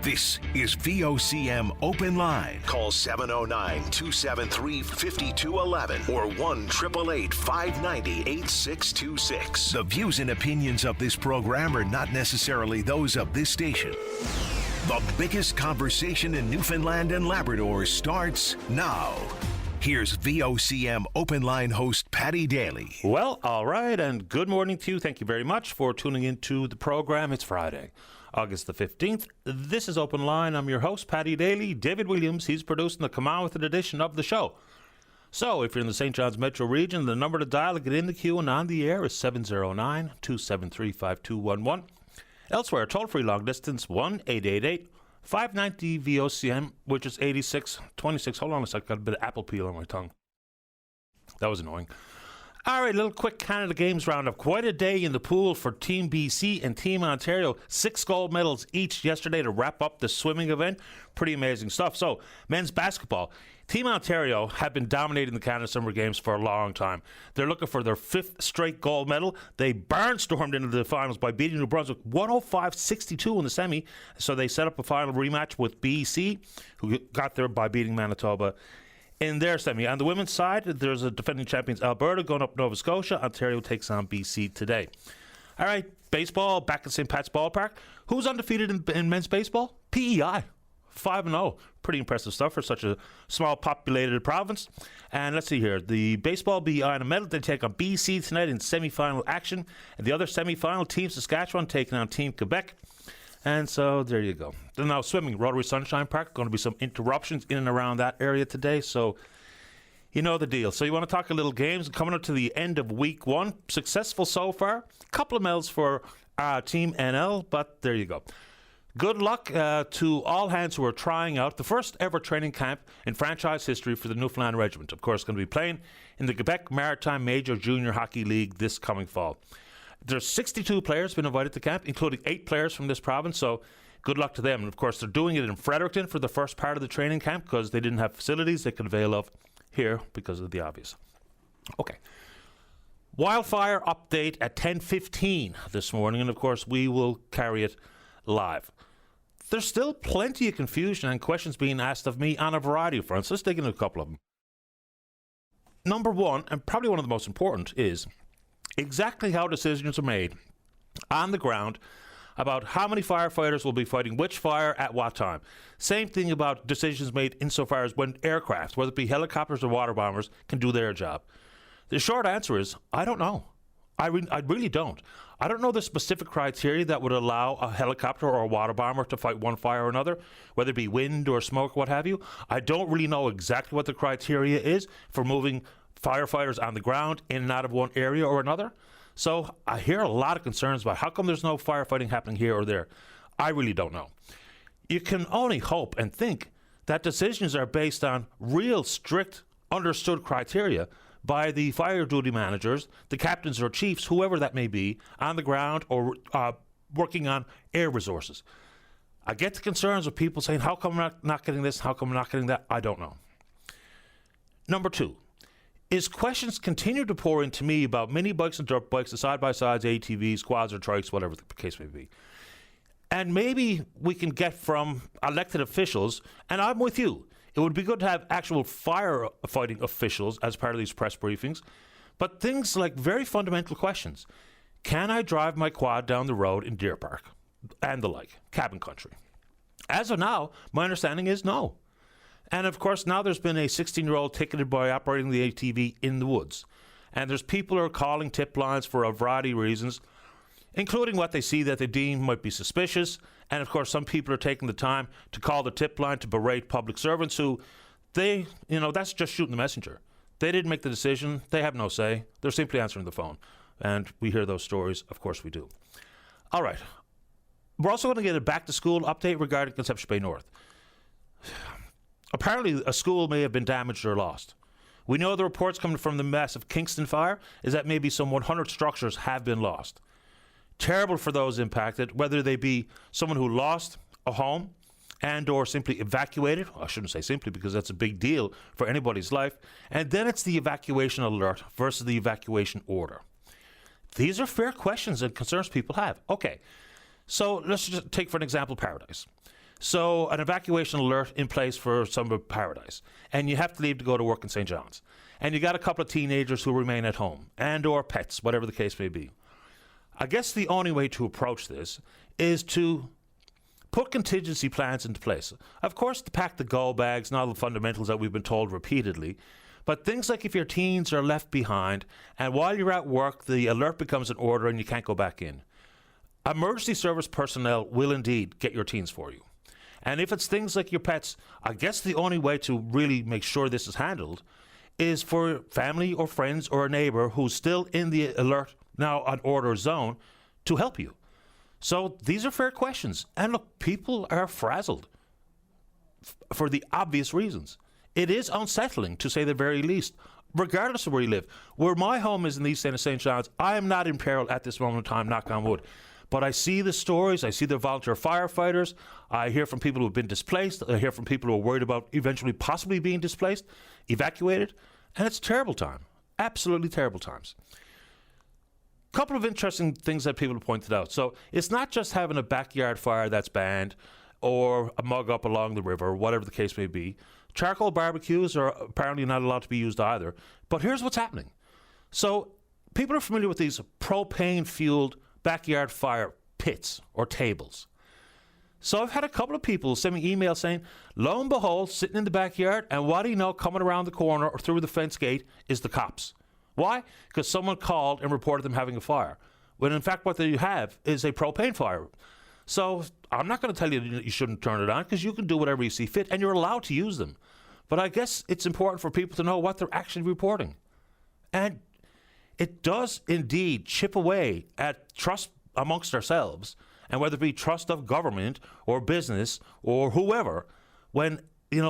This is VOCM Open Line. Call 709-273-5211 or 1-888-590-8626. The views and opinions of this program are not necessarily those of this station. The biggest conversation in Newfoundland and Labrador starts now. Here's VOCM Open Line host Paddy Daly. Well, all right, and good morning to you. Thank you very much for tuning into the program. It's Friday, August the 15th. This is Open Line. I'm your host, Paddy Daly. David Williams, he's producing the Come On With It edition of the show. So if you're in the St. John's metro region, the number to dial to get in the queue and on the air is 709-273-5211. Elsewhere, toll-free long distance, 1-888-590-VOCM, which is 8626. Hold on a sec, got a bit of apple peel on my tongue. That was annoying. All right, little quick Canada Games roundup. Quite a day in the pool for Team BC and Team Ontario. 6 gold medals each yesterday to wrap up the swimming event. Pretty amazing stuff. So, men's basketball. Team Ontario have been dominating the Canada Summer Games for a long time. They're looking for their 5th straight gold medal. They barnstormed into the finals by beating New Brunswick 105-62 in the semi. So they set up a final rematch with BC, who got there by beating Manitoba in their semi. On the women's side, there's a defending champions Alberta going up Nova Scotia. Ontario takes on BC today. All right, baseball, back at St. Pat's Ballpark. Who's undefeated in men's baseball? PEI. 5-0. Pretty impressive stuff for such a small populated province. And let's see here. The baseball BEI in a medal. They take on BC tonight in semi-final action. And the other semi-final, Team Saskatchewan taking on Team Quebec. And so there you go. Then now swimming, Rotary Sunshine Park. Going to be some interruptions in and around that area today. So you know the deal. So you want to talk a little games. Coming up to the end of week 1. Successful so far. A couple of medals for Team NL, but there you go. Good luck to all hands who are trying out the first ever training camp in franchise history for the Newfoundland Regiment. Of course, going to be playing in the Quebec Maritime Major Junior Hockey League this coming fall. There's 62 players been invited to camp, including 8 players from this province, so good luck to them. And of course, they're doing it in Fredericton for the first part of the training camp because they didn't have facilities they could avail of here because of the obvious. Okay. Wildfire update at 10:15 this morning, and of course, we will carry it live. There's still plenty of confusion and questions being asked of me on a variety of fronts. Let's dig into a couple of them. Number one, and probably one of the most important, is exactly how decisions are made on the ground about how many firefighters will be fighting which fire at what time. Same thing about decisions made insofar as when aircraft, whether it be helicopters or water bombers, can do their job. The short answer is, I don't know. I really don't. I don't know the specific criteria that would allow a helicopter or a water bomber to fight one fire or another, whether it be wind or smoke, what have you. I don't really know exactly what the criteria is for moving firefighters on the ground in and out of one area or another. So I hear a lot of concerns about how come there's no firefighting happening here or there. I really don't know. You can only hope and think that decisions are based on real strict, understood criteria by the fire duty managers, the captains or chiefs, whoever that may be, on the ground or working on air resources. I get the concerns of people saying, how come I'm not getting this, how come I'm not getting that? I don't know. Number 2, is questions continue to pour into me about mini bikes and dirt bikes, the side-by-sides, ATVs, quads or trikes, whatever the case may be. And maybe we can get from elected officials, and I'm with you, it would be good to have actual firefighting officials as part of these press briefings. But things like very fundamental questions. Can I drive my quad down the road in Deer Park? And the like, cabin country. As of now, my understanding is no. And of course, now there's been a 16-year-old ticketed by operating the ATV in the woods. And there's people who are calling tip lines for a variety of reasons, including what they see that they deem might be suspicious. And of course, some people are taking the time to call the tip line to berate public servants who, that's just shooting the messenger. They didn't make the decision. They have no say. They're simply answering the phone. And we hear those stories. Of course we do. All right. We're also going to get a back-to-school update regarding Conception Bay North. Apparently, a school may have been damaged or lost. We know the reports coming from the massive Kingston fire is that maybe some 100 structures have been lost. Terrible for those impacted, whether they be someone who lost a home and or simply evacuated. I shouldn't say simply because that's a big deal for anybody's life. And then it's the evacuation alert versus the evacuation order. These are fair questions and concerns people have. Okay, so let's just take for an example Paradise. So an evacuation alert in place for some of Paradise, and you have to leave to go to work in St. John's. And you got a couple of teenagers who remain at home, and or pets, whatever the case may be. I guess the only way to approach this is to put contingency plans into place. Of course, to pack the go bags and all the fundamentals that we've been told repeatedly, but things like if your teens are left behind, and while you're at work, the alert becomes an order and you can't go back in. Emergency service personnel will indeed get your teens for you. And if it's things like your pets, I guess the only way to really make sure this is handled is for family or friends or a neighbor who's still in the alert, now on order zone, to help you. So these are fair questions. And look, people are frazzled for the obvious reasons. It is unsettling, to say the very least, regardless of where you live. Where my home is in the east end of St. John's, I am not in peril at this moment in time, knock on wood. But I see the stories, I see the volunteer firefighters, I hear from people who have been displaced, I hear from people who are worried about eventually possibly being displaced, evacuated, and it's a terrible time. Absolutely terrible times. A couple of interesting things that people have pointed out. So it's not just having a backyard fire that's banned or a mug up along the river, whatever the case may be. Charcoal barbecues are apparently not allowed to be used either. But here's what's happening. So people are familiar with these propane-fueled backyard fire pits or tables. So I've had a couple of people send me emails saying, lo and behold, sitting in the backyard, and what do you know, coming around the corner or through the fence gate is the cops. Why? Because someone called and reported them having a fire. When in fact what they have is a propane fire. So I'm not going to tell you that you shouldn't turn it on, because you can do whatever you see fit and you're allowed to use them. But I guess it's important for people to know what they're actually reporting. And it does indeed chip away at trust amongst ourselves, and whether it be trust of government or business or whoever, when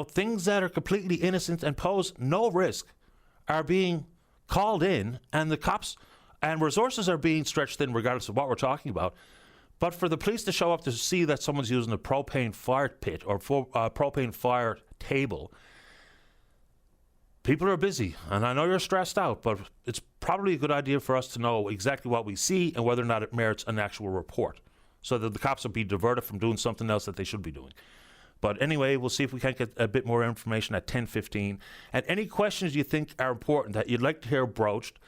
things that are completely innocent and pose no risk are being called in, and the cops and resources are being stretched thin regardless of what we're talking about. But for the police to show up to see that someone's using a propane fire pit or propane fire table, people are busy, and I know you're stressed out, but it's probably a good idea for us to know exactly what we see and whether or not it merits an actual report, so that the cops will be diverted from doing something else that they should be doing. But anyway, we'll see if we can't get a bit more information at 10:15. And any questions you think are important that you'd like to hear broached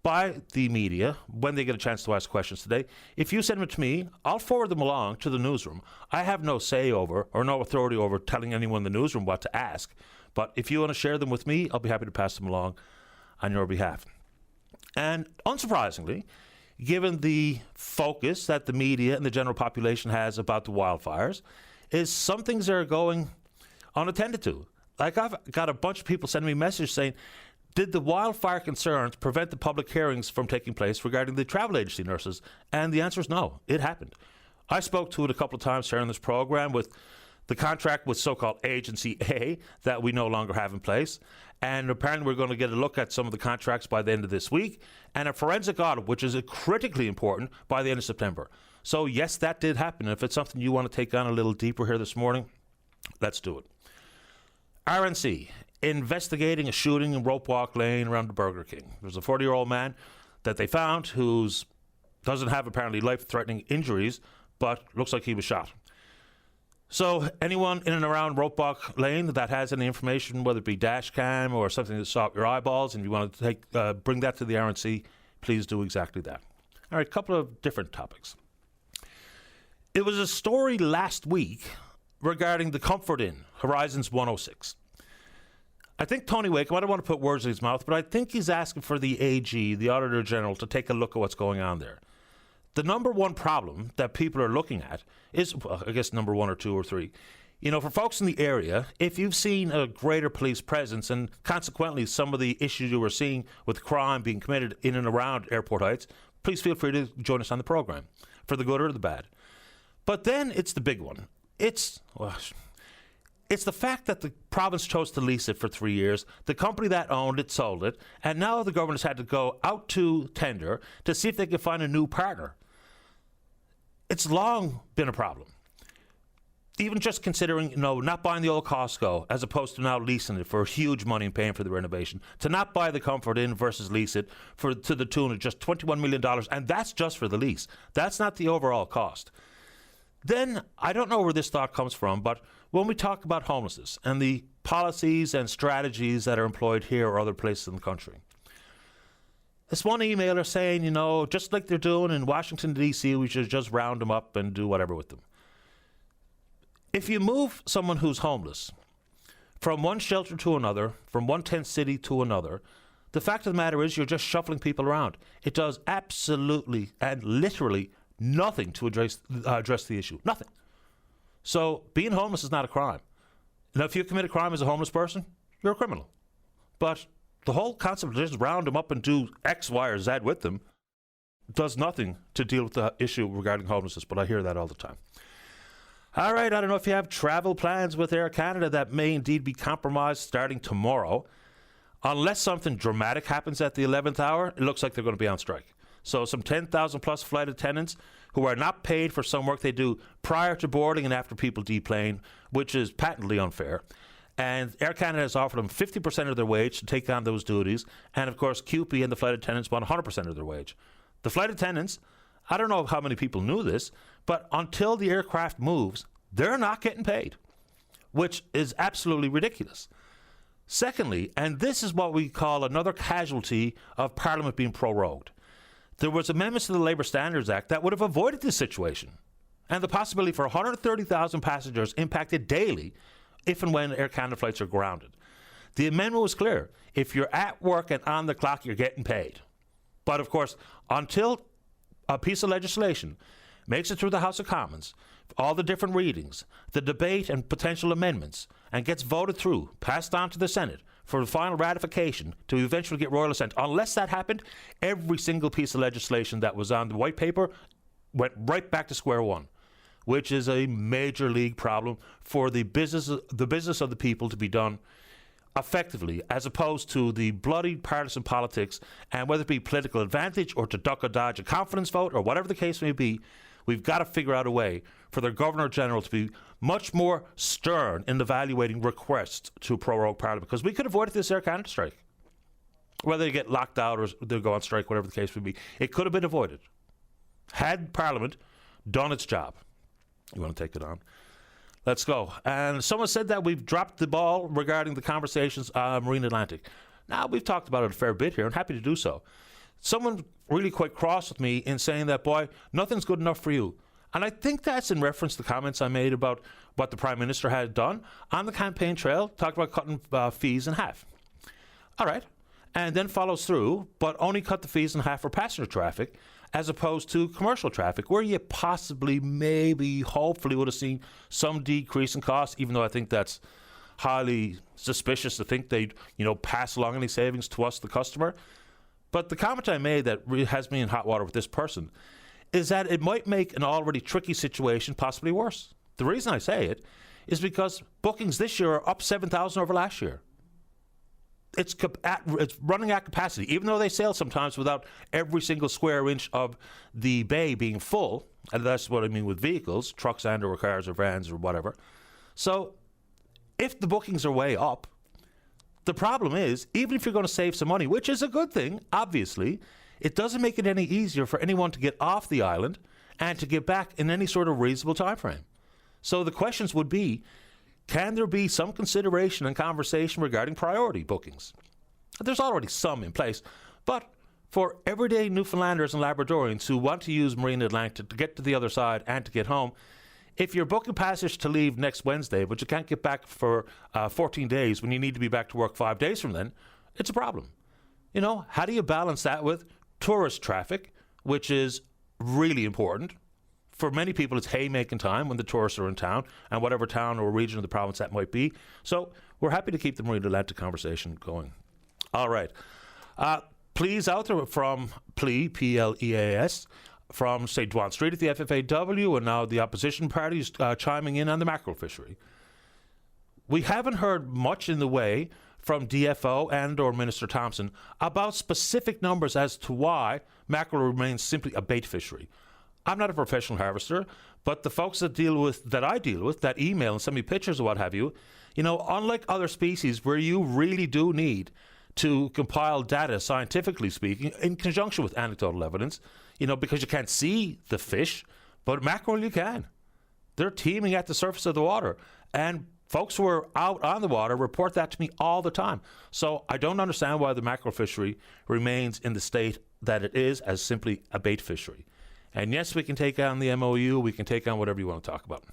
by the media when they get a chance to ask questions today, if you send them to me, I'll forward them along to the newsroom. I have no say over or no authority over telling anyone in the newsroom what to ask. But if you want to share them with me, I'll be happy to pass them along on your behalf. And unsurprisingly, given the focus that the media and the general population has about the wildfires, is some things are going unattended to. Like, I've got a bunch of people sending me messages saying, did the wildfire concerns prevent the public hearings from taking place regarding the travel agency nurses? And the answer is no, it happened. I spoke to it a couple of times during this program with the contract with so-called Agency A that we no longer have in place. And apparently we're going to get a look at some of the contracts by the end of this week, and a forensic audit, which is critically important, by the end of September. So yes, that did happen. If it's something you want to take on a little deeper here this morning, let's do it. RNC, investigating a shooting in Rope Walk Lane around the Burger King. There's a 40-year-old man that they found who doesn't have apparently life-threatening injuries, but looks like he was shot. So anyone in and around Rope Walk Lane that has any information, whether it be dash cam or something that saw your eyeballs, and you want to bring that to the RNC, please do exactly that. All right, a couple of different topics. It was a story last week regarding the Comfort Inn, Horizons 106. I think Tony Wakeham, I don't want to put words in his mouth, but I think he's asking for the AG, the Auditor General, to take a look at what's going on there. The number one problem that people are looking at is, well, I guess number one or two or three. For folks in the area, if you've seen a greater police presence and consequently some of the issues you were seeing with crime being committed in and around Airport Heights, please feel free to join us on the program, for the good or the bad. But then it's the big one. It's the fact that the province chose to lease it for 3 years. The company that owned it sold it, and now the government has had to go out to tender to see if they can find a new partner. It's long been a problem. Even just considering, not buying the old Costco as opposed to now leasing it for huge money and paying for the renovation. To not buy the Comfort Inn versus lease it to the tune of just $21 million, and that's just for the lease. That's not the overall cost. Then, I don't know where this thought comes from, but when we talk about homelessness and the policies and strategies that are employed here or other places in the country, this one emailer saying, you know, just like they're doing in Washington, D.C., we should just round them up and do whatever with them. If you move someone who's homeless from one shelter to another, from one tent city to another, the fact of the matter is you're just shuffling people around. It does absolutely and literally nothing to address the issue. Nothing. So being homeless is not a crime. Now, if you commit a crime as a homeless person, you're a criminal. But the whole concept of just round them up and do X, Y, or Z with them does nothing to deal with the issue regarding homelessness, but I hear that all the time. All right, I don't know if you have travel plans with Air Canada that may indeed be compromised starting tomorrow. Unless something dramatic happens at the 11th hour, it looks like they're going to be on strike. So some 10,000 plus flight attendants who are not paid for some work they do prior to boarding and after people deplane, which is patently unfair. And Air Canada has offered them 50% of their wage to take on those duties. And of course, QP and the flight attendants want 100% of their wage. The flight attendants, I don't know how many people knew this, but until the aircraft moves, they're not getting paid, which is absolutely ridiculous. Secondly, and this is what we call another casualty of Parliament being prorogued, there was amendments to the Labour Standards Act that would have avoided this situation and the possibility for 130,000 passengers impacted daily if and when Air Canada flights are grounded. The amendment was clear. If you're at work and on the clock, you're getting paid. But of course, until a piece of legislation makes it through the House of Commons, all the different readings, the debate and potential amendments, and gets voted through, passed on to the Senate for the final ratification to eventually get royal assent. Unless that happened, every single piece of legislation that was on the white paper went right back to square one, which is a major league problem for the business of the people to be done effectively, as opposed to the bloody partisan politics, and whether it be political advantage or to duck or dodge a confidence vote or whatever the case may be, we've got to figure out a way for the Governor General to be much more stern in evaluating requests to prorogue Parliament, because we could avoid this Air Canada strike. Whether they get locked out or they go on strike, whatever the case may be, it could have been avoided had Parliament done its job. You want to take it on? Let's go. And someone said that we've dropped the ball regarding the conversations on Marine Atlantic. Now, we've talked about it a fair bit here, and happy to do so. Someone really quite cross with me in saying that, boy, nothing's good enough for you. And I think that's in reference to the comments I made about what the Prime Minister had done on the campaign trail, talked about cutting fees in half. All right. And then follows through, but only cut the fees in half for passenger traffic as opposed to commercial traffic, where you possibly, maybe, hopefully would have seen some decrease in costs, even though I think that's highly suspicious to think they'd, pass along any savings to us, the customer. But the comment I made that really has me in hot water with this person is that it might make an already tricky situation possibly worse. The reason I say it is because bookings this year are up 7,000 over last year. It's running at capacity, even though they sail sometimes without every single square inch of the bay being full. And that's what I mean with vehicles, trucks and or cars or vans or whatever. So if the bookings are way up, the problem is, even if you're going to save some money, which is a good thing, obviously, it doesn't make it any easier for anyone to get off the island and to get back in any sort of reasonable time frame. So the questions would be, can there be some consideration and conversation regarding priority bookings? There's already some in place, but for everyday Newfoundlanders and Labradorians who want to use Marine Atlantic to get to the other side and to get home, if you're booking passage to leave next Wednesday, but you can't get back for 14 days when you need to be back to work 5 days from then, it's a problem. How do you balance that with tourist traffic, which is really important? For many people, it's haymaking time when the tourists are in town, and whatever town or region of the province that might be. So we're happy to keep the Marine Atlantic conversation going. All right. Pleas out there from P-L-E-A-S, from, say, Dwan Street at the FFAW, and now the opposition parties chiming in on the mackerel fishery. We haven't heard much in the way from DFO and or Minister Thompson about specific numbers as to why mackerel remains simply a bait fishery. I'm not a professional harvester, but the folks that I deal with, that email and send me pictures or what have you, unlike other species where you really do need to compile data, scientifically speaking, in conjunction with anecdotal evidence, because you can't see the fish, but mackerel you can. they're teeming at the surface of the water. And folks who are out on the water report that to me all the time. So I don't understand why the mackerel fishery remains in the state that it is, as simply a bait fishery. And yes, we can take on the MOU, we can take on whatever you want to talk about.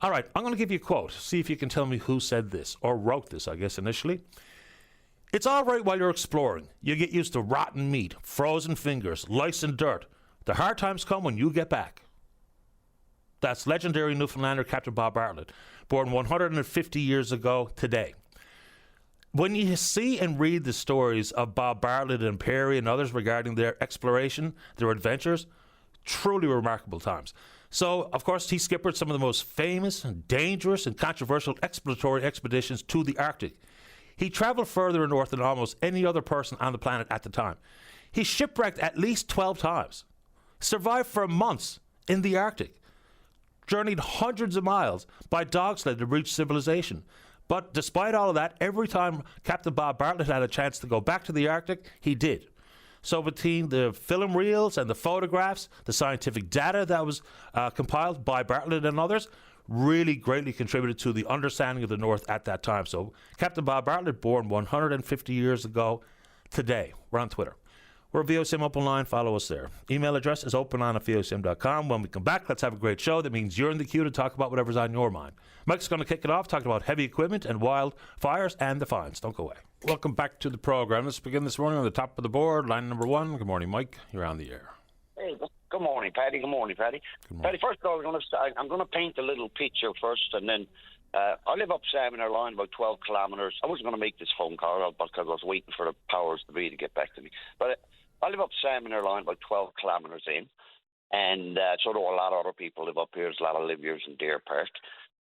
All right, I'm going to give you a quote. See if you can tell me who said this, or wrote this, I guess, initially. It's all right while you're exploring. You get used to rotten meat, frozen fingers, lice and dirt. The hard times come when you get back. That's legendary Newfoundlander Captain Bob Bartlett, born 150 years ago today. When you see and read the stories of Bob Bartlett and Perry and others regarding their exploration, their adventures, truly remarkable times. So, of course, he skippered some of the most famous and dangerous and controversial exploratory expeditions to the Arctic. He traveled further north than almost any other person on the planet at the time. He shipwrecked at least 12 times, survived for months in the Arctic, journeyed hundreds of miles by dog sled to reach civilization. But despite all of that, every time Captain Bob Bartlett had a chance to go back to the Arctic, he did. So between the film reels and the photographs, the scientific data that was compiled by Bartlett and others, really greatly contributed to the understanding of the North at that time. So Captain Bob Bartlett, born 150 years ago today. We're on Twitter. We're VOCM Open Line. Follow us there. Email address is openline@vocm.com. When we come back, let's have a great show. That means you're in the queue to talk about whatever's on your mind. Mike's going to kick it off, talking about heavy equipment and wildfires and the fines. Don't go away. Welcome back to the program. Let's begin this morning on the top of the board. Line number 1. Good morning, Mike. You're on the air. Hey, good morning, Paddy. Good morning, Paddy. Good morning. Paddy, first of all, I'm going to paint a little picture first, and then I live up Salmon Line, about 12 kilometres. I wasn't going to make this phone call because I was waiting for the powers to be to get back to me. But I live up Salmon Line, about 12 kilometres in, and so do a lot of other people live up here. There's a lot of liveers in Deer Park.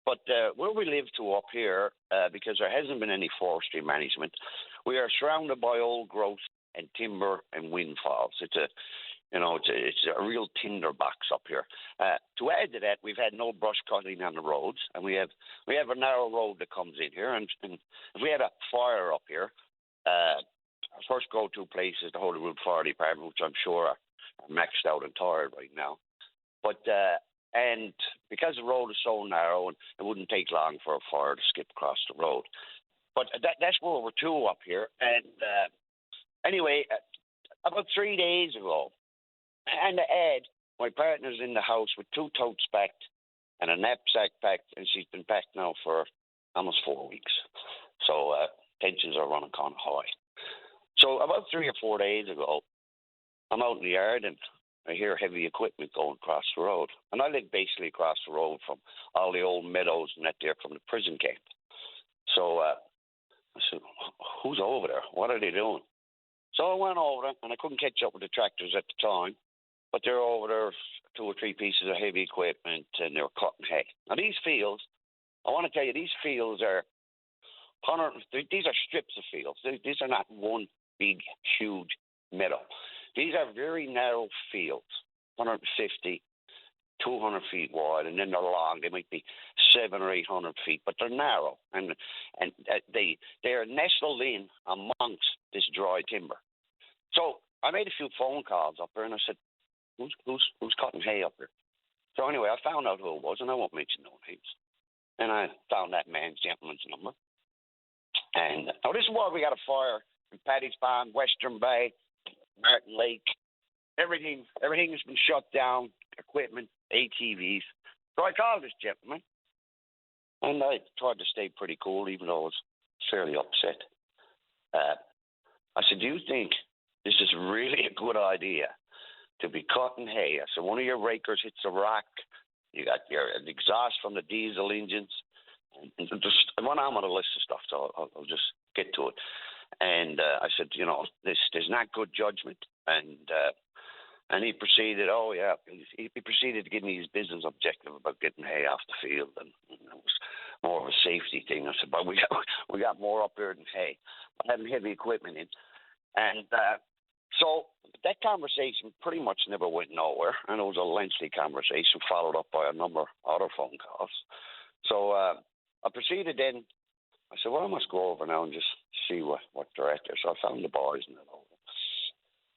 But where we live to up here, because there hasn't been any forestry management, we are surrounded by old growth and timber and windfalls. It's a real tinderbox up here. To add to that, we've had no brush cutting on the roads, and we have a narrow road that comes in here. And if we had a fire up here, our first go-to place is the Holyrood Fire Department, which I'm sure are maxed out and tired right now. But and because the road is so narrow, and it wouldn't take long for a fire to skip across the road. But that's where we're to up here. And anyway, about 3 days ago, and to add, my partner's in the house with 2 totes packed and a knapsack packed, and she's been packed now for almost 4 weeks. So tensions are running kind of high. So about 3 or 4 days ago, I'm out in the yard and I hear heavy equipment going across the road. And I live basically across the road from all the old meadows and that there from the prison camp. So I said, who's over there? What are they doing? So I went over there, and I couldn't catch up with the tractors at the time. But they're over there, 2 or 3 pieces of heavy equipment, and they were cutting hay. Now, these fields, I want to tell you, these fields are these are strips of fields. These are not one big, huge meadow. These are very narrow fields, 150, 200 feet wide, and then they're long. They might be 700 or 800 feet, but they're narrow, and they're nestled in amongst this dry timber. So I made a few phone calls up there, and I said, who's cutting hay up here? So anyway, I found out who it was, and I won't mention no names. And I found that gentleman's number. And now this is why we got a fire in Paddy's Pond, Western Bay, Martin Lake. Everything has been shut down, equipment, ATVs. So I called this gentleman, and I tried to stay pretty cool, even though I was fairly upset. I said, do you think this is really a good idea to be cutting hay? I said, one of your rakers hits a rock, you got your exhaust from the diesel engines, and just I went on with a list of stuff, so I'll just get to it. And I said, this is not good judgment. And he proceeded, he proceeded to give me his business objective about getting hay off the field, and it was more of a safety thing. I said, but we got more up here than hay. I having heavy equipment in. And so that conversation pretty much never went nowhere, and it was a lengthy conversation followed up by a number of other phone calls. So I proceeded then. I said, well, I must go over now and just see what they're at there. So I found the boys and that over.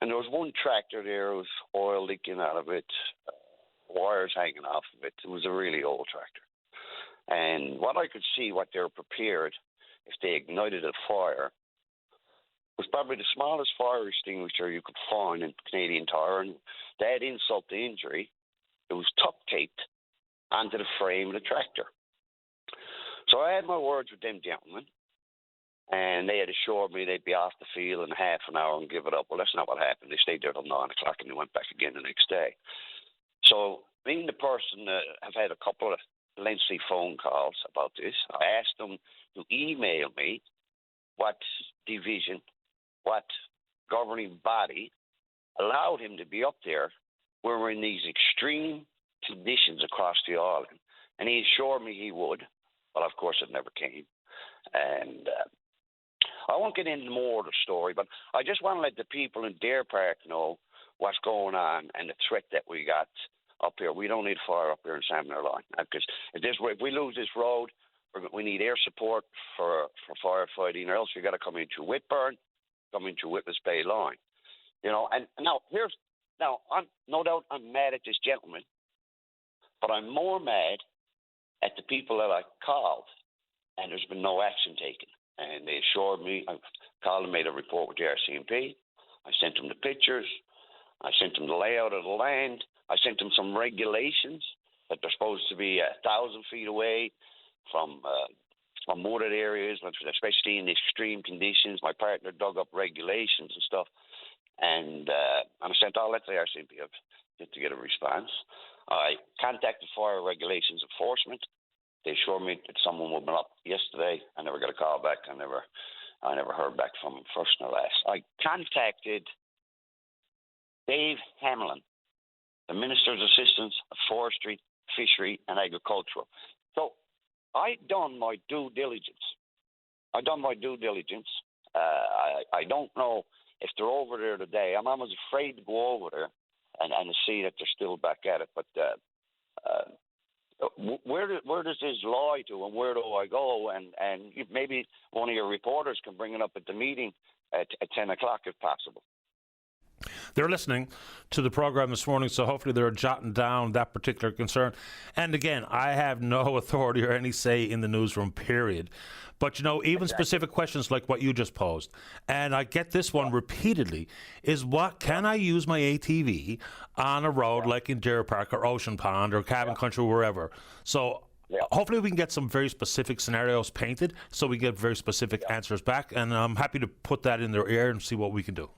And there was one tractor there, there was oil leaking out of it, wires hanging off of it. It was a really old tractor. And what I could see, what they were prepared, if they ignited a fire, was probably the smallest fire extinguisher you could find in Canadian Tire. And they had insult to injury. It was tuck taped onto the frame of the tractor. So I had my words with them gentlemen, and they had assured me they'd be off the field in half an hour and give it up. Well, that's not what happened. They stayed there till 9 o'clock and they went back again the next day. So me and the person have had a couple of lengthy phone calls about this. I asked them to email me what division, what governing body allowed him to be up there where we're in these extreme conditions across the island. And he assured me he would. Well, of course, it never came. And I won't get into more of the story, but I just want to let the people in Deer Park know what's going on and the threat that we got up here. We don't need fire up here in Salmon Line, because if we lose this road, we need air support for firefighting, or else we got to come into Whitburn, come into Witness Bay Line. You know, and now I'm no doubt I'm mad at this gentleman, but I'm more mad at the people that I called, and there's been no action taken. And they assured me, I called and made a report with the RCMP. I sent them the pictures. I sent them the layout of the land. I sent them some regulations that they're supposed to be 1,000 feet away from wooded areas, especially in extreme conditions. My partner dug up regulations and stuff. And I sent all that to the RCMP to get a response. I contacted Fire Regulations Enforcement. They assured me that someone would have been up yesterday. I never got a call back. I never heard back from them first nor last. I contacted Dave Hamlin, the Minister's Assistant of Forestry, Fishery and Agricultural. So I done my due diligence. I don't know if they're over there today. I'm almost afraid to go over there and see that they're still back at it. But where does this lie to, and where do I go? And maybe one of your reporters can bring it up at the meeting at 10 o'clock if possible. They're listening to the program this morning, so hopefully they're jotting down that particular concern. And again, I have no authority or any say in the newsroom, period. But, you know, even specific questions like what you just posed, and I get this one repeatedly, is what can I use my ATV on a road like in Deer Park or Ocean Pond or Cabin Country, wherever? So hopefully we can get some very specific scenarios painted so we get very specific answers back. And I'm happy to put that in their ear and see what we can do.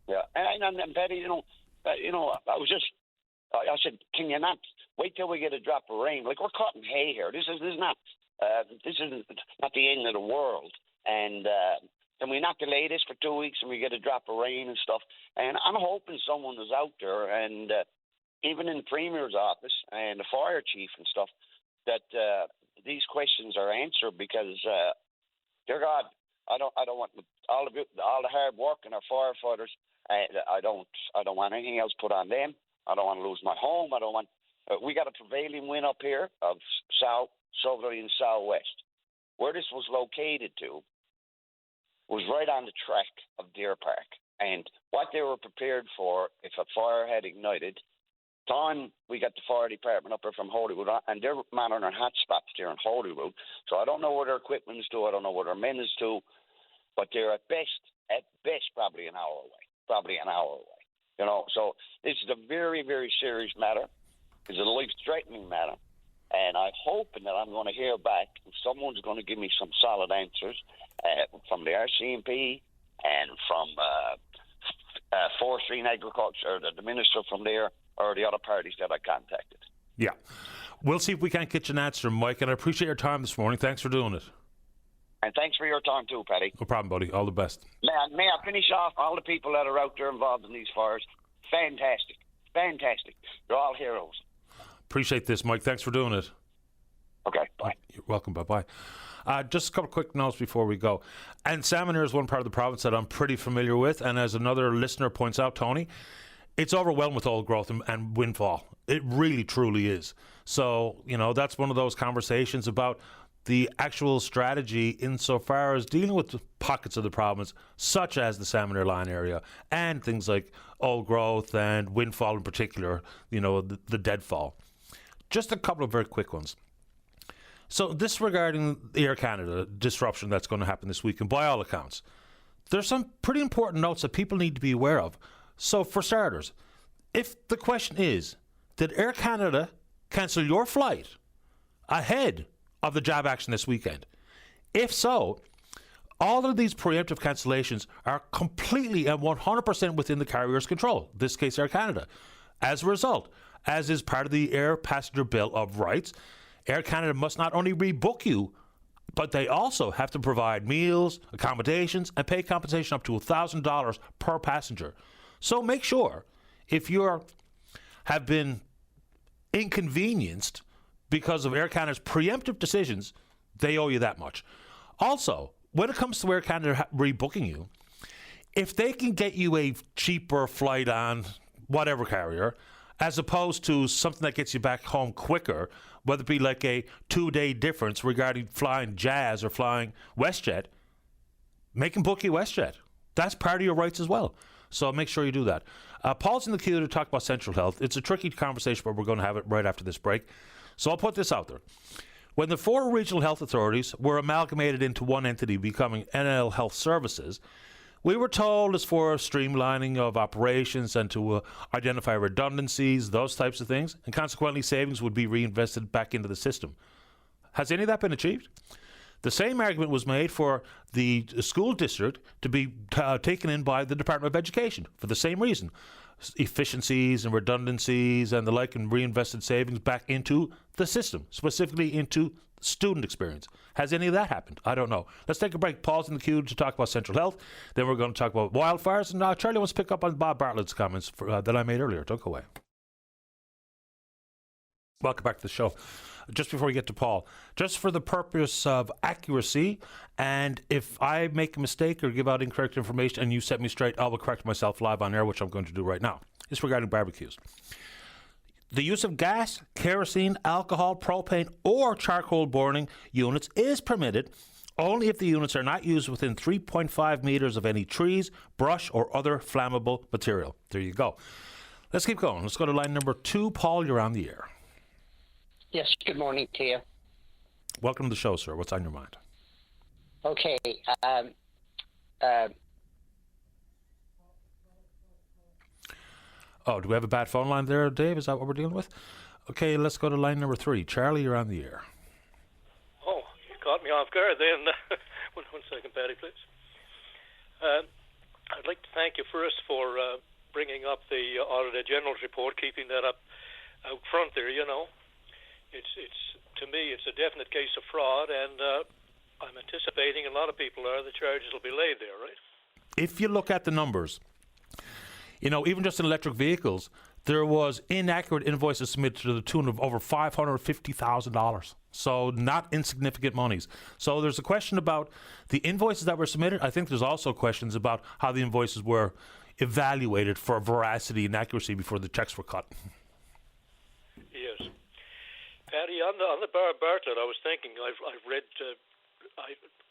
Yeah, and Betty, I said, can you not wait till we get a drop of rain? Like, we're cutting hay here. This is not the end of the world. And can we not delay this for 2 weeks and we get a drop of rain and stuff? And I'm hoping someone is out there, and even in the Premier's office and the fire chief and stuff, that these questions are answered, because, dear God, I don't want all the hard work in our firefighters. I don't want anything else put on them. I don't want to lose my home. I don't want. We got a prevailing wind up here of southerly and southwest. Where this was located to was right on the track of Deer Park, and what they were prepared for if a fire had ignited. Time we got the fire department up here from Holyrood, and they're monitoring hot spots there in Holyrood. So I don't know where their equipment is to. I don't know where their men is to, but they're at best probably an hour away. You know, so this is a very, very serious matter. It's a life-threatening matter. And I'm hoping that I'm going to hear back, and someone's going to give me some solid answers from the RCMP and from Forestry and Agriculture, the minister from there, or the other parties that I contacted. Yeah. We'll see if we can't get you an answer, Mike, and I appreciate your time this morning. Thanks for doing it. And thanks for your time too, Paddy. No problem, buddy. All the best. May I finish off? All the people that are out there involved in these fires, fantastic. They're all heroes. Appreciate this, Mike. Thanks for doing it. Okay, bye. You're welcome. Bye-bye. Just a couple of quick notes before we go. And Salmon is one part of the province that I'm pretty familiar with. And as another listener points out, Tony, it's overwhelmed with old growth and windfall. It really, truly is. So, you know, that's one of those conversations about the actual strategy insofar as dealing with the pockets of the problems, such as the Salmon Line area and things like old growth and windfall in particular, the deadfall. Just a couple of very quick ones. So this regarding the Air Canada disruption that's going to happen this week, and by all accounts, there's some pretty important notes that people need to be aware of. So for starters, if the question is, did Air Canada cancel your flight ahead of the jab action this weekend? If so, all of these preemptive cancellations are completely and 100% within the carrier's control, in this case Air Canada. As a result, as is part of the Air Passenger Bill of Rights, Air Canada must not only rebook you, but they also have to provide meals, accommodations, and pay compensation up to $1,000 per passenger. So make sure, if you have been inconvenienced because of Air Canada's preemptive decisions, they owe you that much. Also, when it comes to Air Canada rebooking you, if they can get you a cheaper flight on whatever carrier, as opposed to something that gets you back home quicker, whether it be like a 2-day difference regarding flying Jazz or flying WestJet, make them book you WestJet. That's part of your rights as well. So make sure you do that. Paul's in the queue to talk about Central Health. It's a tricky conversation, but we're going to have it right after this break. So I'll put this out there. When the 4 regional health authorities were amalgamated into one entity, becoming NL Health Services, we were told it's for streamlining of operations and to identify redundancies, those types of things, and consequently savings would be reinvested back into the system. Has any of that been achieved? The same argument was made for the school district to be taken in by the Department of Education for the same reason. Efficiencies and redundancies and the like, and reinvested savings back into the system, specifically into student experience. Has any of that happened? I don't know. Let's take a break. Paul's in the queue to talk about Central Health. Then we're going to talk about wildfires. And Charlie wants to pick up on Bob Bartlett's comments that I made earlier. Don't go away. Welcome back to the show. Just before we get to Paul, just for the purpose of accuracy, and if I make a mistake or give out incorrect information and you set me straight, I will correct myself live on air, which I'm going to do right now. It's regarding barbecues. The use of gas, kerosene, alcohol, propane, or charcoal burning units is permitted only if the units are not used within 3.5 meters of any trees, brush, or other flammable material. There you go. Let's keep going. Let's go to line number 2. Paul, you're on the air. Yes, good morning to you. Welcome to the show, sir. What's on your mind? Okay. Oh, do we have a bad phone line there, Dave? Is that what we're dealing with? Okay, let's go to line number 3. Charlie, you're on the air. Oh, you caught me off guard then. one second, Patty, please. I'd like to thank you first for bringing up the Auditor General's report, keeping that up out front there, It's to me, it's a definite case of fraud, and I'm anticipating, and a lot of people are, the charges will be laid there, right? If you look at the numbers, even just in electric vehicles, there was inaccurate invoices submitted to the tune of over $550,000. So not insignificant monies. So there's a question about the invoices that were submitted. I think there's also questions about how the invoices were evaluated for veracity and accuracy before the checks were cut. Yes. Patty, on the Bartlett, I was thinking, I've read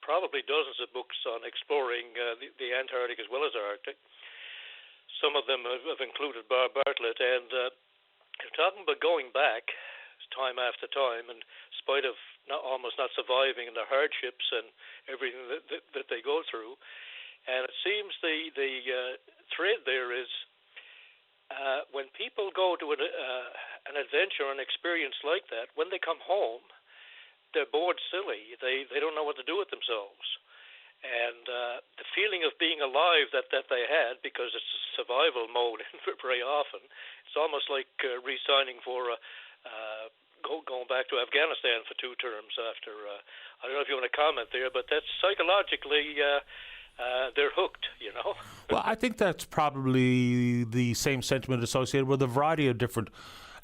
probably dozens of books on exploring the Antarctic as well as the Arctic. Some of them have included Bartlett, and they're talking about going back time after time, in spite of almost not surviving and the hardships and everything that they go through. And it seems the thread there is when people go to an adventure, an experience like that, when they come home, they're bored silly. They don't know what to do with themselves. And the feeling of being alive that they had, because it's a survival mode very often, it's almost like re-signing for going back to Afghanistan for 2 terms after. I don't know if you want to comment there, but that's psychologically they're hooked, Well, I think that's probably the same sentiment associated with a variety of different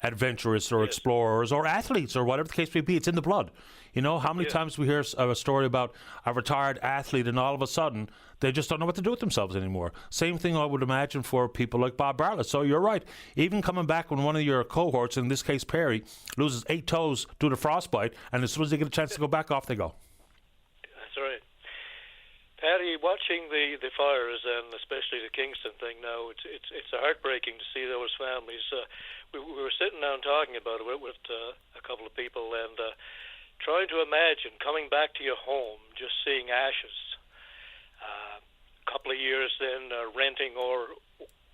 adventurers or explorers or athletes or whatever the case may be. It's in the blood. You know, how many times we hear a story about a retired athlete and all of a sudden they just don't know what to do with themselves anymore. Same thing I would imagine for people like Bob Bartlett. So you're right. Even coming back when one of your cohorts, in this case Perry, loses 8 toes due to frostbite, and as soon as they get a chance to go back, off they go. That's right. Paddy, watching the fires and especially the Kingston thing now, it's heartbreaking to see those families. We were sitting down talking about it with a couple of people and trying to imagine coming back to your home, just seeing ashes. A couple of years then renting or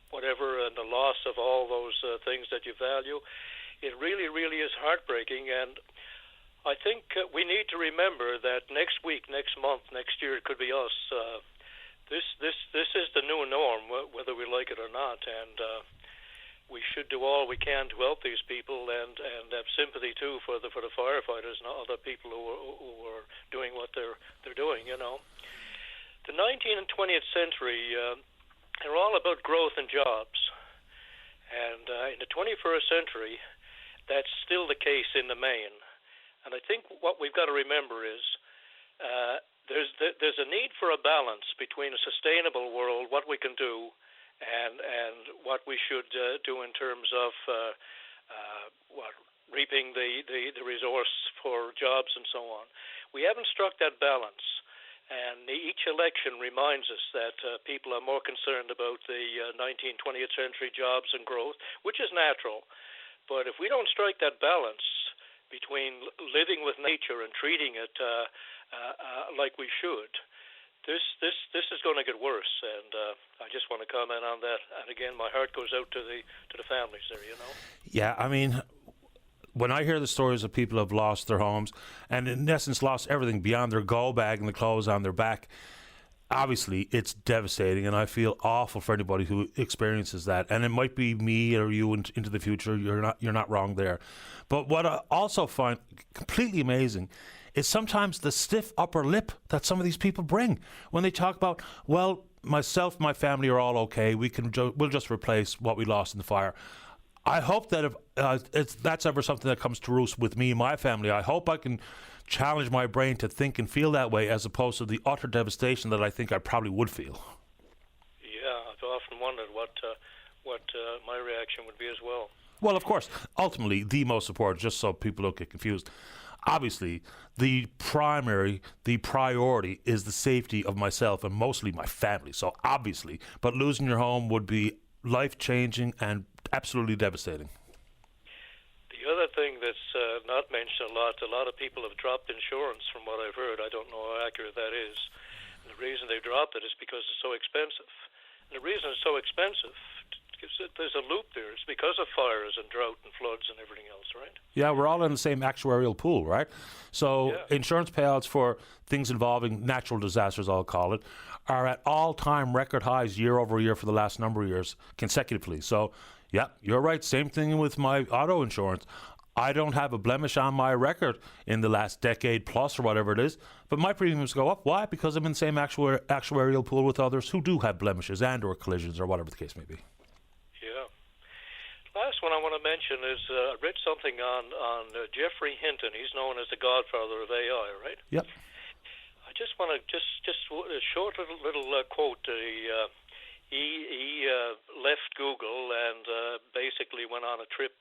whatever, and the loss of all those things that you value. It really, really is heartbreaking, and I think we need to remember that next week, next month, next year, it could be us. This is the new norm, whether we like it or not, and we should do all we can to help these people and have sympathy too for the firefighters and other people who are doing what they're doing. You know, the 19th and 20th century are all about growth and jobs, and in the 21st century, that's still the case in the main. And I think what we've got to remember is there's a need for a balance between a sustainable world, what we can do, and what we should do in terms of reaping the resource for jobs and so on. We haven't struck that balance, and each election reminds us that people are more concerned about the 19th, 20th century jobs and growth, which is natural. But if we don't strike that balance between living with nature and treating it like we should, this is going to get worse, and I just want to comment on that. And again, my heart goes out to the families there. You know. Yeah, I mean, when I hear the stories of people who have lost their homes and in essence lost everything beyond their go bag and the clothes on their back, obviously it's devastating, and I feel awful for anybody who experiences that. And it might be me or you into the future. You're not wrong there. But what I also find completely amazing is sometimes the stiff upper lip that some of these people bring when they talk about, well, myself, my family are all okay. We'll just replace what we lost in the fire. I hope that if that's ever something that comes to roost with me and my family, I hope I can challenge my brain to think and feel that way, as opposed to the utter devastation that I think I probably would feel. Yeah, I've often wondered what my reaction would be as well. Well, of course, ultimately, the most important, just so people don't get confused, obviously, the priority is the safety of myself and mostly my family. So obviously, but losing your home would be life-changing and absolutely devastating. The other thing that's not mentioned a lot of people have dropped insurance from what I've heard. I don't know how accurate that is. And the reason they've dropped it is because it's so expensive. And the reason it's so expensive, there's a loop there. It's because of fires and drought and floods and everything else, right? Yeah, we're all in the same actuarial pool, right? So insurance payouts for things involving natural disasters, I'll call it, are at all-time record highs year over year for the last number of years consecutively. So, yeah, you're right. Same thing with my auto insurance. I don't have a blemish on my record in the last decade plus or whatever it is, but my premiums go up. Why? Because I'm in the same actuarial pool with others who do have blemishes and or collisions or whatever the case may be. Last one I want to mention is I read something on Geoffrey Hinton. He's known as the godfather of AI, right? Yep. I just want to just a short little quote. He left Google and basically went on a trip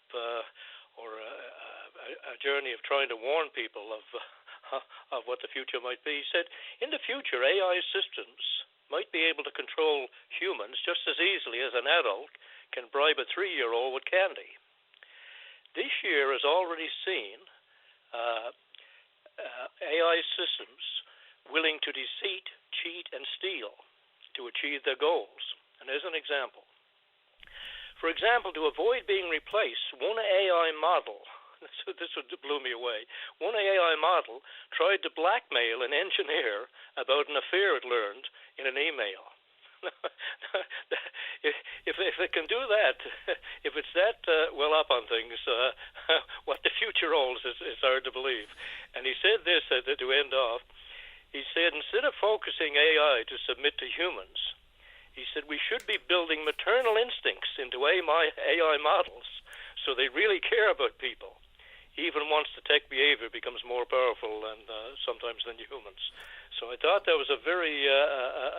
or a journey of trying to warn people of what the future might be. He said, in the future, AI systems might be able to control humans just as easily as an adult can bribe a 3-year-old with candy. This year has already seen AI systems willing to deceit, cheat, and steal to achieve their goals. And there's an example. For example, to avoid being replaced, one AI model, this blew me away, one AI model tried to blackmail an engineer about an affair it learned in an email. If it can do that, if it's that well up on things, what the future holds is hard to believe. And he said this to end off. He said, instead of focusing AI to submit to humans, he said we should be building maternal instincts into AI models So they really care about people, even once the tech behavior becomes more powerful and sometimes than humans. So I thought that was a very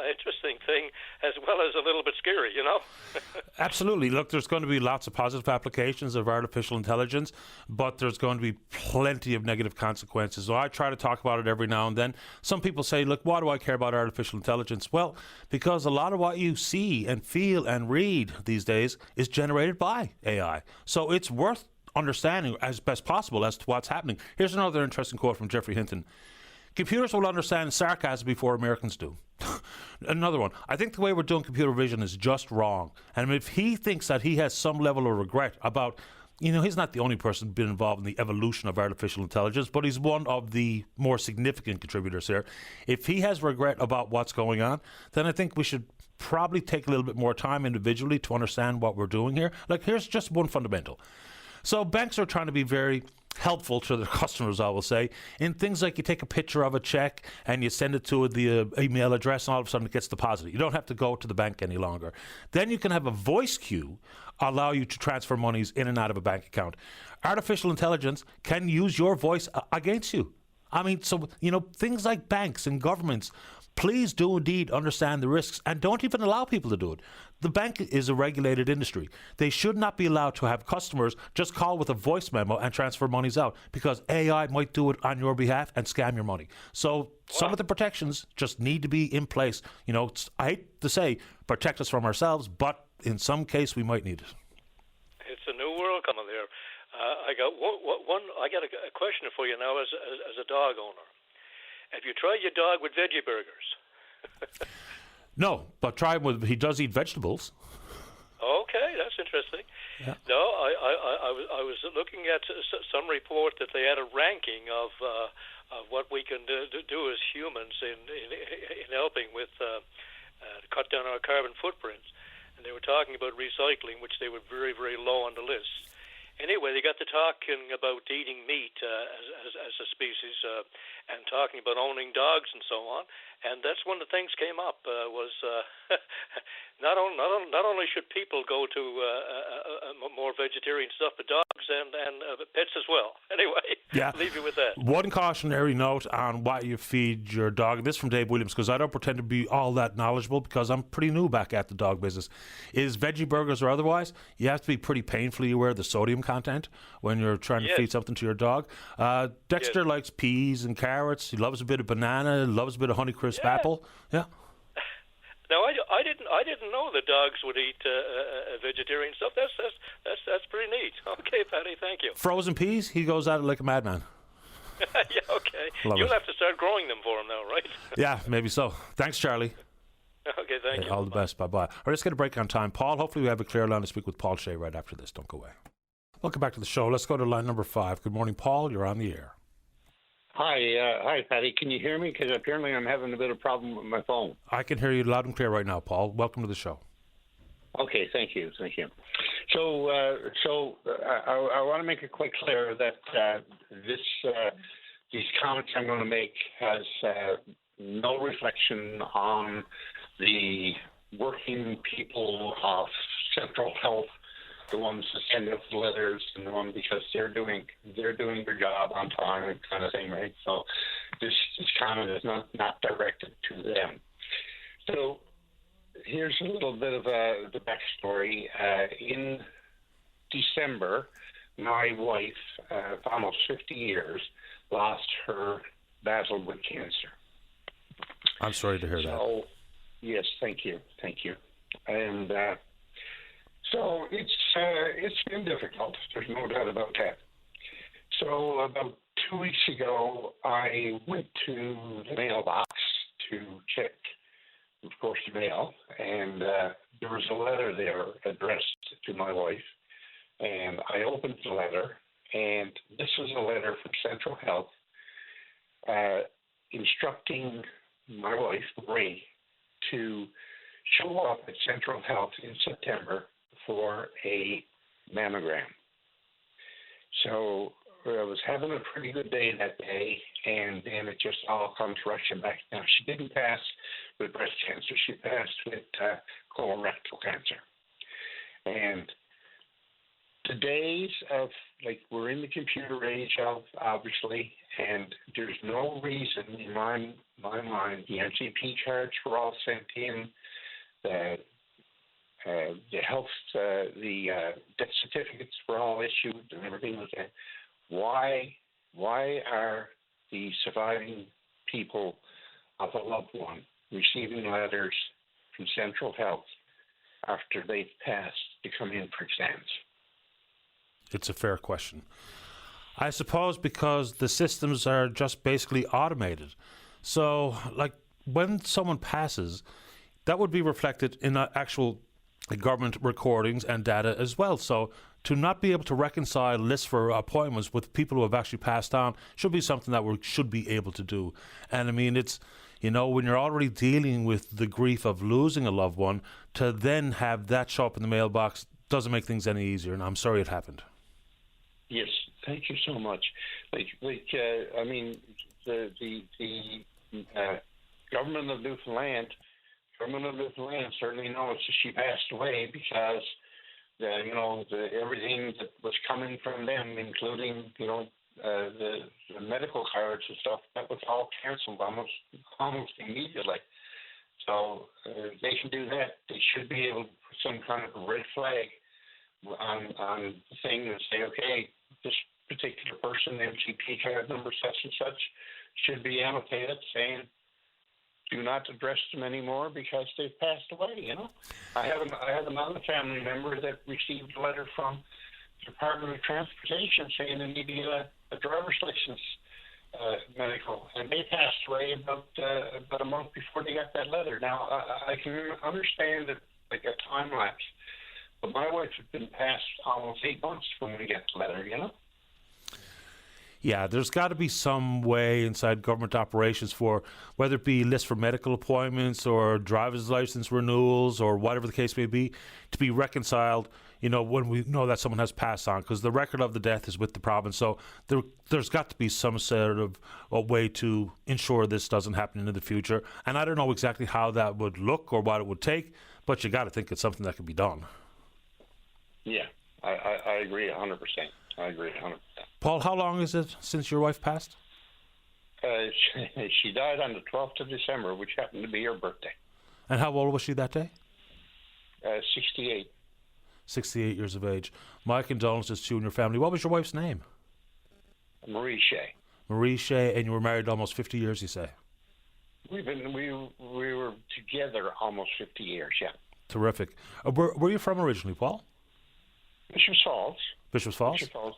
interesting thing, as well as a little bit scary, you know? Absolutely. Look, there's going to be lots of positive applications of artificial intelligence, but there's going to be plenty of negative consequences. So I try to talk about it every now and then. Some people say, look, why do I care about artificial intelligence? Well, because a lot of what you see and feel and read these days is generated by AI. So it's worth understanding as best possible as to what's happening. Here's another interesting quote from Jeffrey Hinton. Computers will understand sarcasm before Americans do. Another one. I think the way we're doing computer vision is just wrong. And if he thinks that he has some level of regret about, he's not the only person been involved in the evolution of artificial intelligence, but he's one of the more significant contributors here. If he has regret about what's going on, then I think we should probably take a little bit more time individually to understand what we're doing here. Like, here's just one fundamental. So banks are trying to be very helpful to their customers, I will say, in things like you take a picture of a check and you send it to the email address and all of a sudden it gets deposited. You don't have to go to the bank any longer. Then you can have a voice queue allow you to transfer monies in and out of a bank account. Artificial intelligence can use your voice against you. I mean, so, things like banks and governments, please do indeed understand the risks and don't even allow people to do it. The bank is a regulated industry. They should not be allowed to have customers just call with a voice memo and transfer monies out because AI might do it on your behalf and scam your money. So some of the protections just need to be in place. I hate to say protect us from ourselves, but in some case we might need it. It's a new world coming there. I got a question for you now as a dog owner. Have you tried your dog with veggie burgers? No, but try him with. He does eat vegetables. Okay, that's interesting. Yeah. No, I was looking at some report that they had a ranking of what we can do as humans in helping with cut down our carbon footprints, and they were talking about recycling, which they were very, very low on the list. Anyway, they got to talking about eating meat as a species and talking about owning dogs and so on. And that's one of the things came up was not only should people go to more vegetarian stuff, but dogs and pets as well. Anyway, yeah. Leave you with that. One cautionary note on what you feed your dog. This from Dave Williams, because I don't pretend to be all that knowledgeable because I'm pretty new back at the dog business. Is veggie burgers or otherwise, you have to be pretty painfully aware of the sodium content when you're trying to feed something to your dog. Dexter likes peas and carrots. He loves a bit of banana. Loves a bit of Honeycrisp apple. Yeah. Now I didn't know that dogs would eat vegetarian stuff. That's pretty neat. Okay, Patty, thank you. Frozen peas, he goes at it like a madman. Yeah, okay. You'll have to start growing them for him now, right? Yeah, maybe so. Thanks, Charlie. Okay, thank you. All the best. Bye-bye. All right, let's get a break on time. Paul, hopefully we have a clear line to speak with Paul Shea right after this. Don't go away. Welcome back to the show. Let's go to line number 5. Good morning, Paul. You're on the air. Hi, Patty. Can you hear me? Because apparently I'm having a bit of problem with my phone. I can hear you loud and clear right now, Paul. Welcome to the show. Okay, thank you. So I want to make it quite clear that these comments I'm going to make has no reflection on the working people of Central Health, the ones that send out the letters and the one because they're doing their job on time and kind of thing, right? So this comment is not directed to them. So here's a little bit of the backstory. In December, my wife, for almost 50 years, lost her battle with cancer. I'm sorry to hear that. Yes, thank you. And so it's been difficult. There's no doubt about that. So about 2 weeks ago, I went to the mailbox to check, of course, the mail, and there was a letter there addressed to my wife. And I opened the letter, and this was a letter from Central Health instructing my wife, Ray, to show up at Central Health in September for a mammogram. So I was having a pretty good day that day, and then it just all comes rushing back. Now, she didn't pass with breast cancer. She passed with colorectal cancer. And the days of, like, we're in the computer age of, obviously, and there's no reason in my mind. The NCP cards were all sent in, the health, the death certificates were all issued, and everything was there. Why are the surviving people of a loved one receiving letters from Central Health after they've passed to come in for exams? It's a fair question. I suppose because the systems are just basically automated. So, like, when someone passes, that would be reflected in actual government recordings and data as well. So, to not be able to reconcile lists for appointments with people who have actually passed on should be something that we should be able to do. And I mean, it's, you know, when you're already dealing with the grief of losing a loved one, to then have that show up in the mailbox doesn't make things any easier. And I'm sorry it happened. Yes, thank you so much. I mean, the government of Newfoundland certainly knows that she passed away because, everything that was coming from them, including, the medical cards and stuff, that was all canceled almost immediately. So they can do that. They should be able to put some kind of a red flag on the thing and say, okay, this particular person, MCP card number such and such, should be annotated saying, do not address them anymore because they've passed away. I had another family member that received a letter from the Department of Transportation saying they need to get a driver's license medical, and they passed away about a month before they got that letter. Now, I can understand that, like, a time lapse, but my wife had been passed almost 8 months when we got the letter, Yeah, there's got to be some way inside government operations for, whether it be lists for medical appointments or driver's license renewals or whatever the case may be, to be reconciled, when we know that someone has passed on, because the record of the death is with the province. So there's got to be some sort of a way to ensure this doesn't happen in the future. And I don't know exactly how that would look or what it would take, but you got to think it's something that can be done. Yeah, I agree 100%. I agree 100%. Paul, how long is it since your wife passed? She died on the 12th of December, which happened to be her birthday. And how old was she that day? 68. 68 years of age. My condolences to you and your family. What was your wife's name? Marie Shea. Marie Shea, and you were married almost 50 years, you say? We were together almost 50 years, yeah. Terrific. Where you from originally, Paul? Bishop's Falls. Bishop's Falls? Bishop's Falls,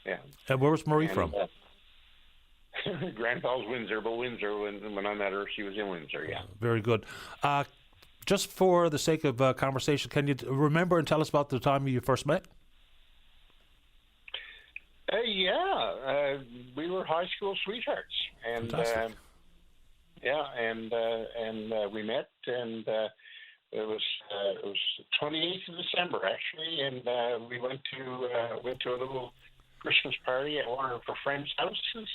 yeah. And where was Marie from? Grand Falls, Windsor, but Windsor, when I met her, she was in Windsor, yeah. Very good. Just for the sake of conversation, can you remember and tell us about the time you first met? Yeah, we were high school sweethearts, and Fantastic. We met, and it was 28th of December actually, and we went to a little Christmas party at one of her friends' houses,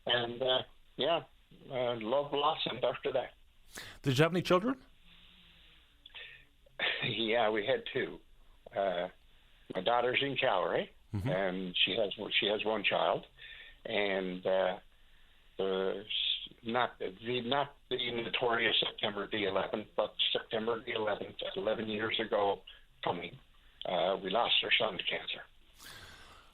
and love blossomed after that. Did you have any children? Yeah, we had two. My daughter's in Calgary, Mm-hmm. and she has one child, and not the notorious September the 11th, but September the 11th, 11 years ago, coming, we lost our son to cancer.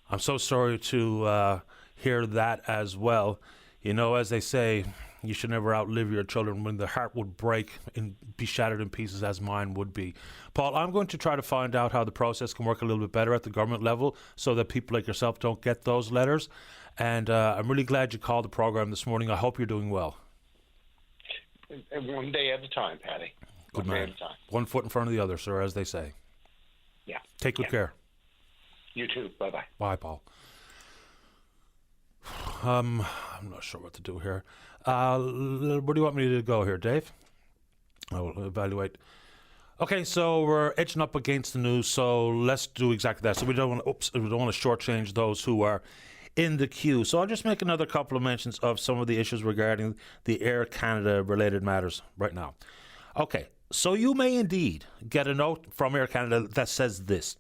I'm so sorry to hear that as well. As they say, you should never outlive your children. When the heart would break and be shattered in pieces, as mine would be. Paul, I'm going to try to find out how the process can work a little bit better at the government level so that people like yourself don't get those letters. And I'm really glad you called the program this morning. I hope you're doing well. One day at a time, Paddy. Good One man. day at a time. One foot in front of the other, sir, as they say. Yeah. Take good care. You too. Bye-bye. Bye, Paul. I'm not sure what to do here. Where do you want me to go here, Dave? I will evaluate. Okay, so we're edging up against the news, so let's do exactly that. So we don't want to shortchange those who are in the queue. So I'll just make another couple of mentions of some of the issues regarding the Air Canada related matters right now. Okay, so you may indeed get a note from Air Canada that says this: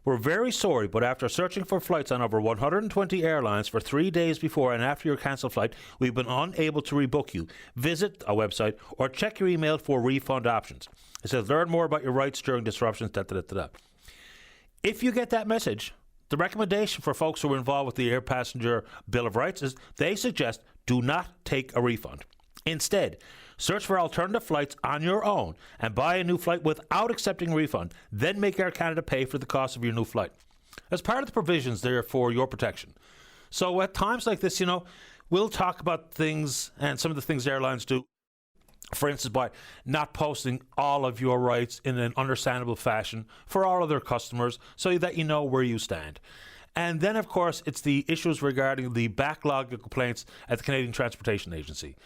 We're very sorry, but after searching for flights on over 120 airlines for 3 days before and after your cancelled flight, we've been unable to rebook you. Visit our website or check your email for refund options. It says, learn more about your rights during disruptions, If you get that message, the recommendation for folks who are involved with the Air Passenger Bill of Rights is they suggest do not take a refund. Instead, search for alternative flights on your own and buy a new flight without accepting a refund. Then make Air Canada pay for the cost of your new flight. As part of the provisions there for your protection. So at times like this, we'll talk about things and some of the things airlines do. For instance, by not posting all of your rights in an understandable fashion for all of their customers so that you know where you stand. And then, of course, it's the issues regarding the backlog of complaints at the Canadian Transportation Agency.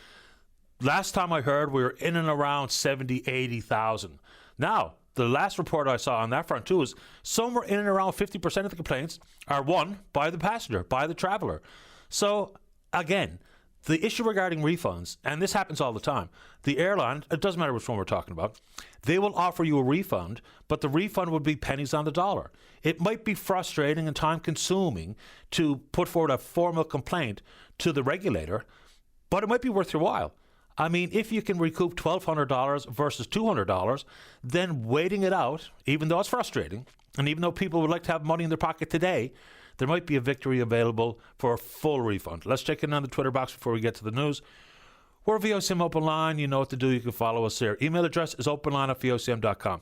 Last time I heard, we were in and around 70, 80,000. Now, the last report I saw on that front, too, is somewhere in and around 50% of the complaints are won by the passenger, by the traveller. So, again, the issue regarding refunds, and this happens all the time, the airline, it doesn't matter which one we're talking about, they will offer you a refund, but the refund would be pennies on the dollar. It might be frustrating and time-consuming to put forward a formal complaint to the regulator, but it might be worth your while. I mean, if you can recoup $1,200 versus $200, then waiting it out, even though it's frustrating, and even though people would like to have money in their pocket today, there might be a victory available for a full refund. Let's check in on the Twitter box before we get to the news. We're VOCM Open Line. You know what to do. You can follow us there. Email address is openline@vocm.com.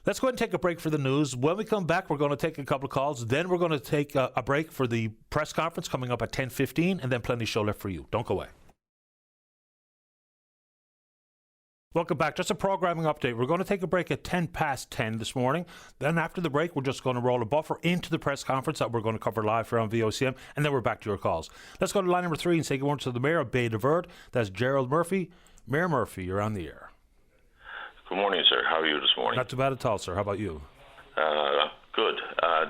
Let's go ahead and take a break for the news. When we come back, we're going to take a couple of calls. Then we're going to take a break for the press conference coming up at 10:15, and then plenty of show left for you. Don't go away. Welcome back. Just a programming update. We're going to take a break at 10:10 this morning. Then after the break, we're just going to roll a buffer into the press conference that we're going to cover live here on VOCM, and then we're back to your calls. Let's go to line number 3 and say good morning to the Mayor of Bay de Verde. That's Gerald Murphy. Mayor Murphy, you're on the air. Good morning, sir. How are you this morning? Not too bad at all, sir. How about you? Good.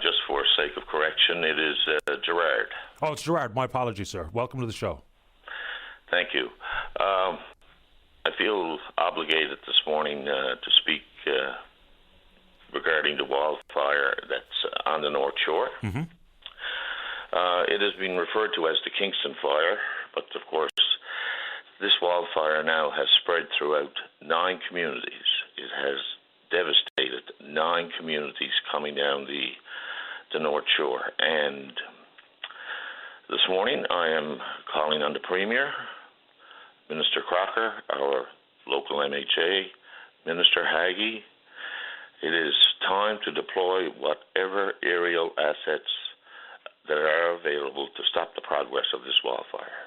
Just for sake of correction, it is Gerard. Oh, it's Gerard. My apologies, sir. Welcome to the show. Thank you. I feel obligated this morning to speak regarding the wildfire that's on the North Shore. Mm-hmm. It has been referred to as the Kingston Fire, but of course this wildfire now has spread throughout 9 communities. It has devastated 9 communities coming down the North Shore. And this morning I am calling on the Premier, Minister Crocker, our local MHA, Minister Haggie. It is time to deploy whatever aerial assets that are available to stop the progress of this wildfire.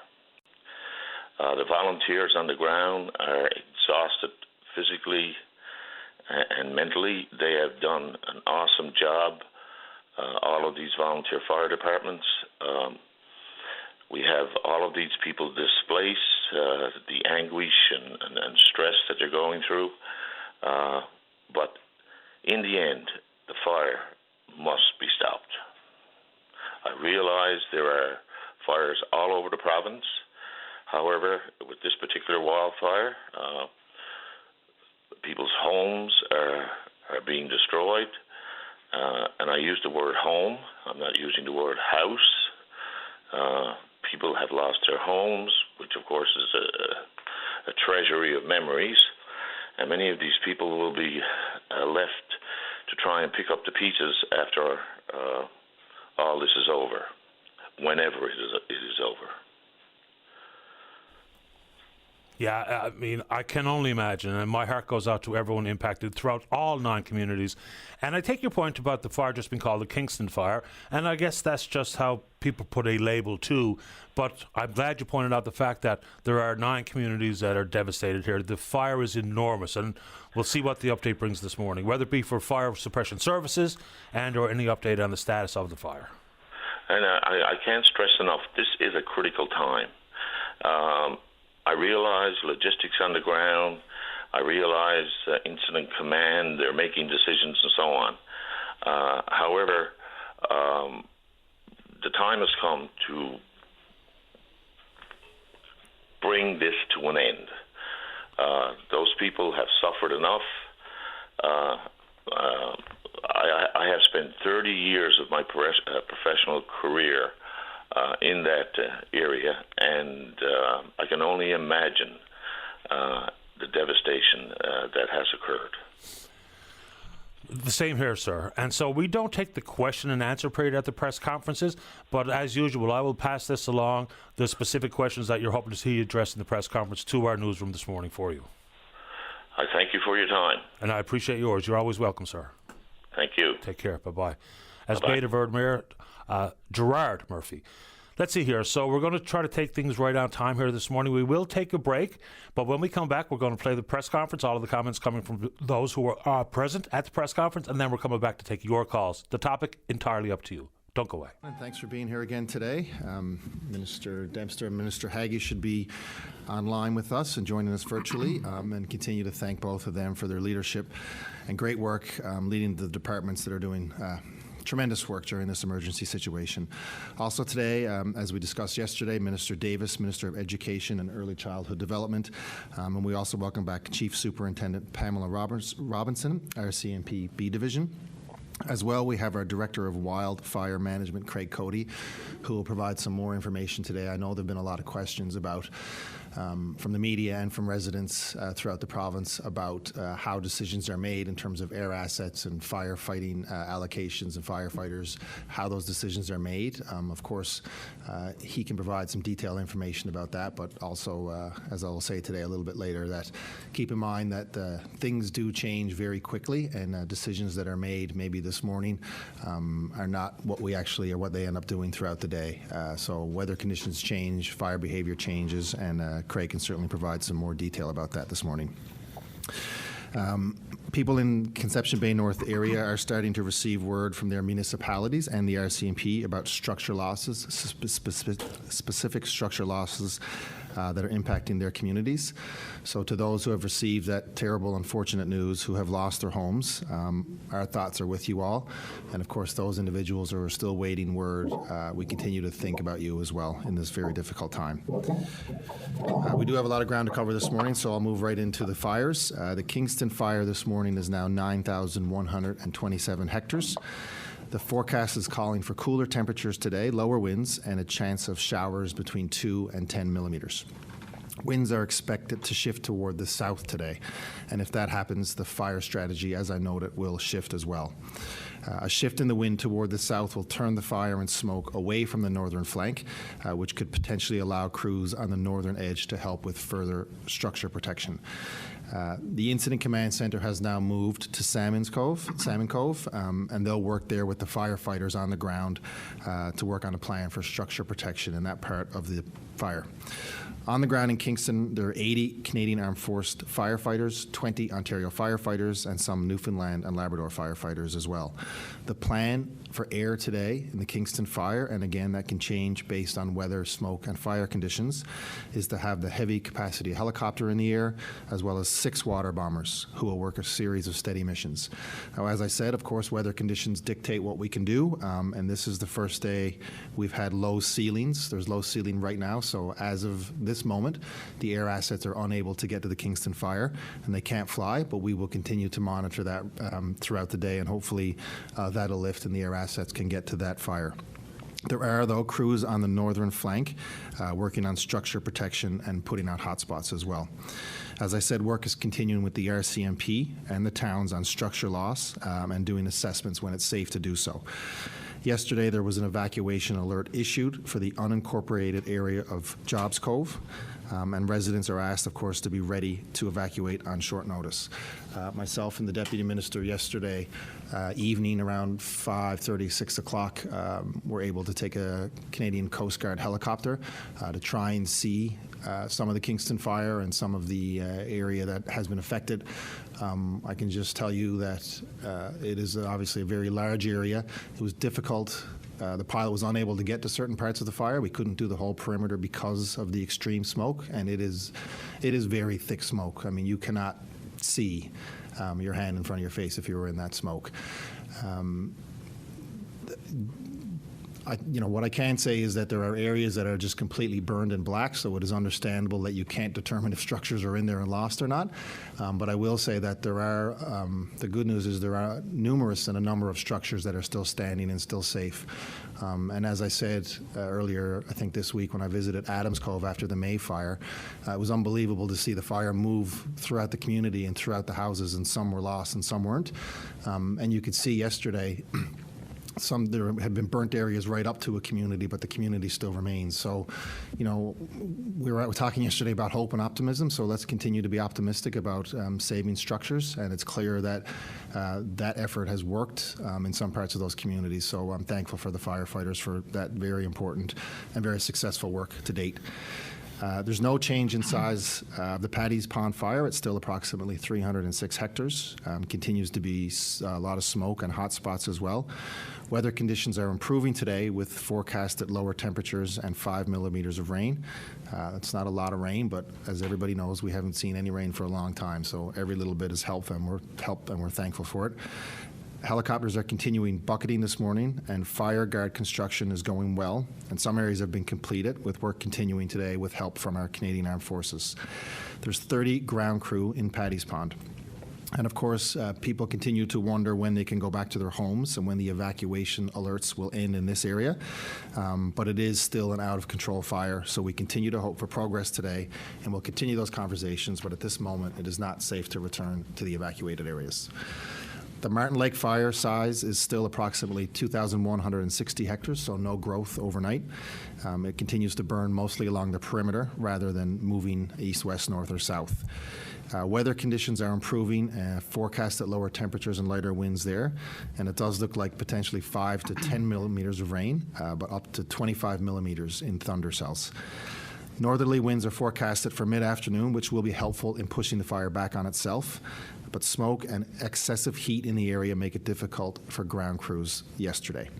The volunteers on the ground are exhausted physically and mentally. They have done an awesome job, all of these volunteer fire departments. We have all of these people displaced, the anguish and stress that they're going through. But in the end, the fire must be stopped. I realize there are fires all over the province. However, with this particular wildfire, people's homes are being destroyed. And I use the word home. I'm not using the word house. People have lost their homes, which of course is a treasury of memories. And many of these people will be left to try and pick up the pieces after all this is over, whenever it is over. Yeah, I mean, I can only imagine, and my heart goes out to everyone impacted throughout all 9 communities. And I take your point about the fire just being called the Kingston Fire, and I guess that's just how people put a label too. But I'm glad you pointed out the fact that there are 9 communities that are devastated here. The fire is enormous, and we'll see what the update brings this morning, whether it be for fire suppression services and or any update on the status of the fire. And I can't stress enough, this is a critical time. I realize logistics on the ground. I realize incident command, they're making decisions and so on. However, the time has come to bring this to an end. Those people have suffered enough. I have spent 30 years of my professional career in that area, and I can only imagine the devastation that has occurred. The same here, sir. And so we don't take the question and answer period at the press conferences, but as usual, I will pass this along, the specific questions that you're hoping to see addressed in the press conference, to our newsroom this morning for you. I thank you for your time. And I appreciate yours. You're always welcome, sir. Thank you. Take care. Bye-bye. As Bye-bye. Beta Verd Mayor Gerard Murphy. Let's see here. So we're going to try to take things right on time here this morning. We will take a break, but when we come back, we're going to play the press conference, all of the comments coming from those who are present at the press conference, and then we're coming back to take your calls. The topic, entirely up to you. Don't go away. And thanks for being here again today. Minister Dempster and Minister Haggie should be online with us and joining us virtually, and continue to thank both of them for their leadership and great work leading the departments that are doing tremendous work during this emergency situation. Also today, as we discussed yesterday, Minister Davis, Minister of Education and Early Childhood Development, and we also welcome back Chief Superintendent Pamela Robinson, RCMP B Division. As well, we have our Director of Wildfire Management, Craig Cody, who will provide some more information today. I know there have been a lot of questions about from the media and from residents throughout the province about how decisions are made in terms of air assets and firefighting allocations and firefighters, how those decisions are made. Of course, he can provide some detailed information about that, but also, as I will say today a little bit later, that keep in mind that things do change very quickly, and decisions that are made maybe this morning are not what we actually or what they end up doing throughout the day. So weather conditions change, fire behavior changes, and Craig can certainly provide some more detail about that this morning. People in Conception Bay North area are starting to receive word from their municipalities and the RCMP about structure losses, specific structure losses that are impacting their communities. So to those who have received that terrible, unfortunate news, who have lost their homes, our thoughts are with you all. And of course, those individuals who are still waiting word, we continue to think about you as well in this very difficult time. We do have a lot of ground to cover this morning, so I'll move right into the fires. The Kingston fire this morning is now 9,127 hectares. The forecast is calling for cooler temperatures today, lower winds, and a chance of showers between 2 and 10 millimeters. Winds are expected to shift toward the south today, and if that happens, the fire strategy, as I noted, will shift as well. A shift in the wind toward the south will turn the fire and smoke away from the northern flank, which could potentially allow crews on the northern edge to help with further structure protection. The Incident Command Center has now moved to Salmon Cove, and they'll work there with the firefighters on the ground to work on a plan for structure protection in that part of the fire. On the ground in Kingston, there are 80 Canadian Armed Forces firefighters, 20 Ontario firefighters, and some Newfoundland and Labrador firefighters as well. The plan for air today in the Kingston fire, and again, that can change based on weather, smoke, and fire conditions, is to have the heavy capacity helicopter in the air, as well as 6 water bombers who will work a series of steady missions. Now, as I said, of course, weather conditions dictate what we can do, and this is the first day we've had low ceilings. There's low ceiling right now, so as of this moment, the air assets are unable to get to the Kingston fire, and they can't fly, but we will continue to monitor that throughout the day, and hopefully that'll lift and the air assets can get to that fire. There are, though, crews on the northern flank working on structure protection and putting out hotspots as well. As I said, work is continuing with the RCMP and the towns on structure loss and doing assessments when it's safe to do so. Yesterday, there was an evacuation alert issued for the unincorporated area of Jobs Cove, and residents are asked, of course, to be ready to evacuate on short notice. Myself and the Deputy Minister yesterday evening around 5:30, 6 o'clock, were able to take a Canadian Coast Guard helicopter to try and see some of the Kingston fire and some of the area that has been affected. I can just tell you that it is obviously a very large area. It was difficult. The pilot was unable to get to certain parts of the fire. We couldn't do the whole perimeter because of the extreme smoke, and it is very thick smoke. I mean, you cannot see your hand in front of your face if you were in that smoke. What I can say is that there are areas that are just completely burned and black, so it is understandable that you can't determine if structures are in there and lost or not. But I will say that there are, the good news is there are numerous and a number of structures that are still standing and still safe. And as I said earlier, I think this week when I visited Adams Cove after the May fire, it was unbelievable to see the fire move throughout the community and throughout the houses, and some were lost and some weren't. And you could see yesterday there have been burnt areas right up to a community, but the community still remains. So, we were talking yesterday about hope and optimism, so let's continue to be optimistic about saving structures, and it's clear that that effort has worked in some parts of those communities. So I'm thankful for the firefighters for that very important and very successful work to date. There's no change in size of the Paddy's Pond fire. It's still approximately 306 hectares. Continues to be a lot of smoke and hot spots as well. Weather conditions are improving today with forecasted lower temperatures and 5 millimeters of rain. It's not a lot of rain, but as everybody knows, we haven't seen any rain for a long time, so every little bit is help, and we're thankful for it. Helicopters are continuing bucketing this morning, and fire guard construction is going well, and some areas have been completed, with work continuing today with help from our Canadian Armed Forces. There's 30 ground crew in Paddy's Pond. And of course, people continue to wonder when they can go back to their homes and when the evacuation alerts will end in this area. But it is still an out-of-control fire, so we continue to hope for progress today, and we'll continue those conversations, but at this moment, it is not safe to return to the evacuated areas. The Martin Lake fire size is still approximately 2,160 hectares, so no growth overnight. It continues to burn mostly along the perimeter rather than moving east, west, north, or south. Weather conditions are improving, forecasted lower temperatures and lighter winds there, and it does look like potentially 5 to 10 millimeters of rain, but up to 25 millimeters in thunder cells. Northerly winds are forecasted for mid-afternoon, which will be helpful in pushing the fire back on itself, but smoke and excessive heat in the area make it difficult for ground crews yesterday.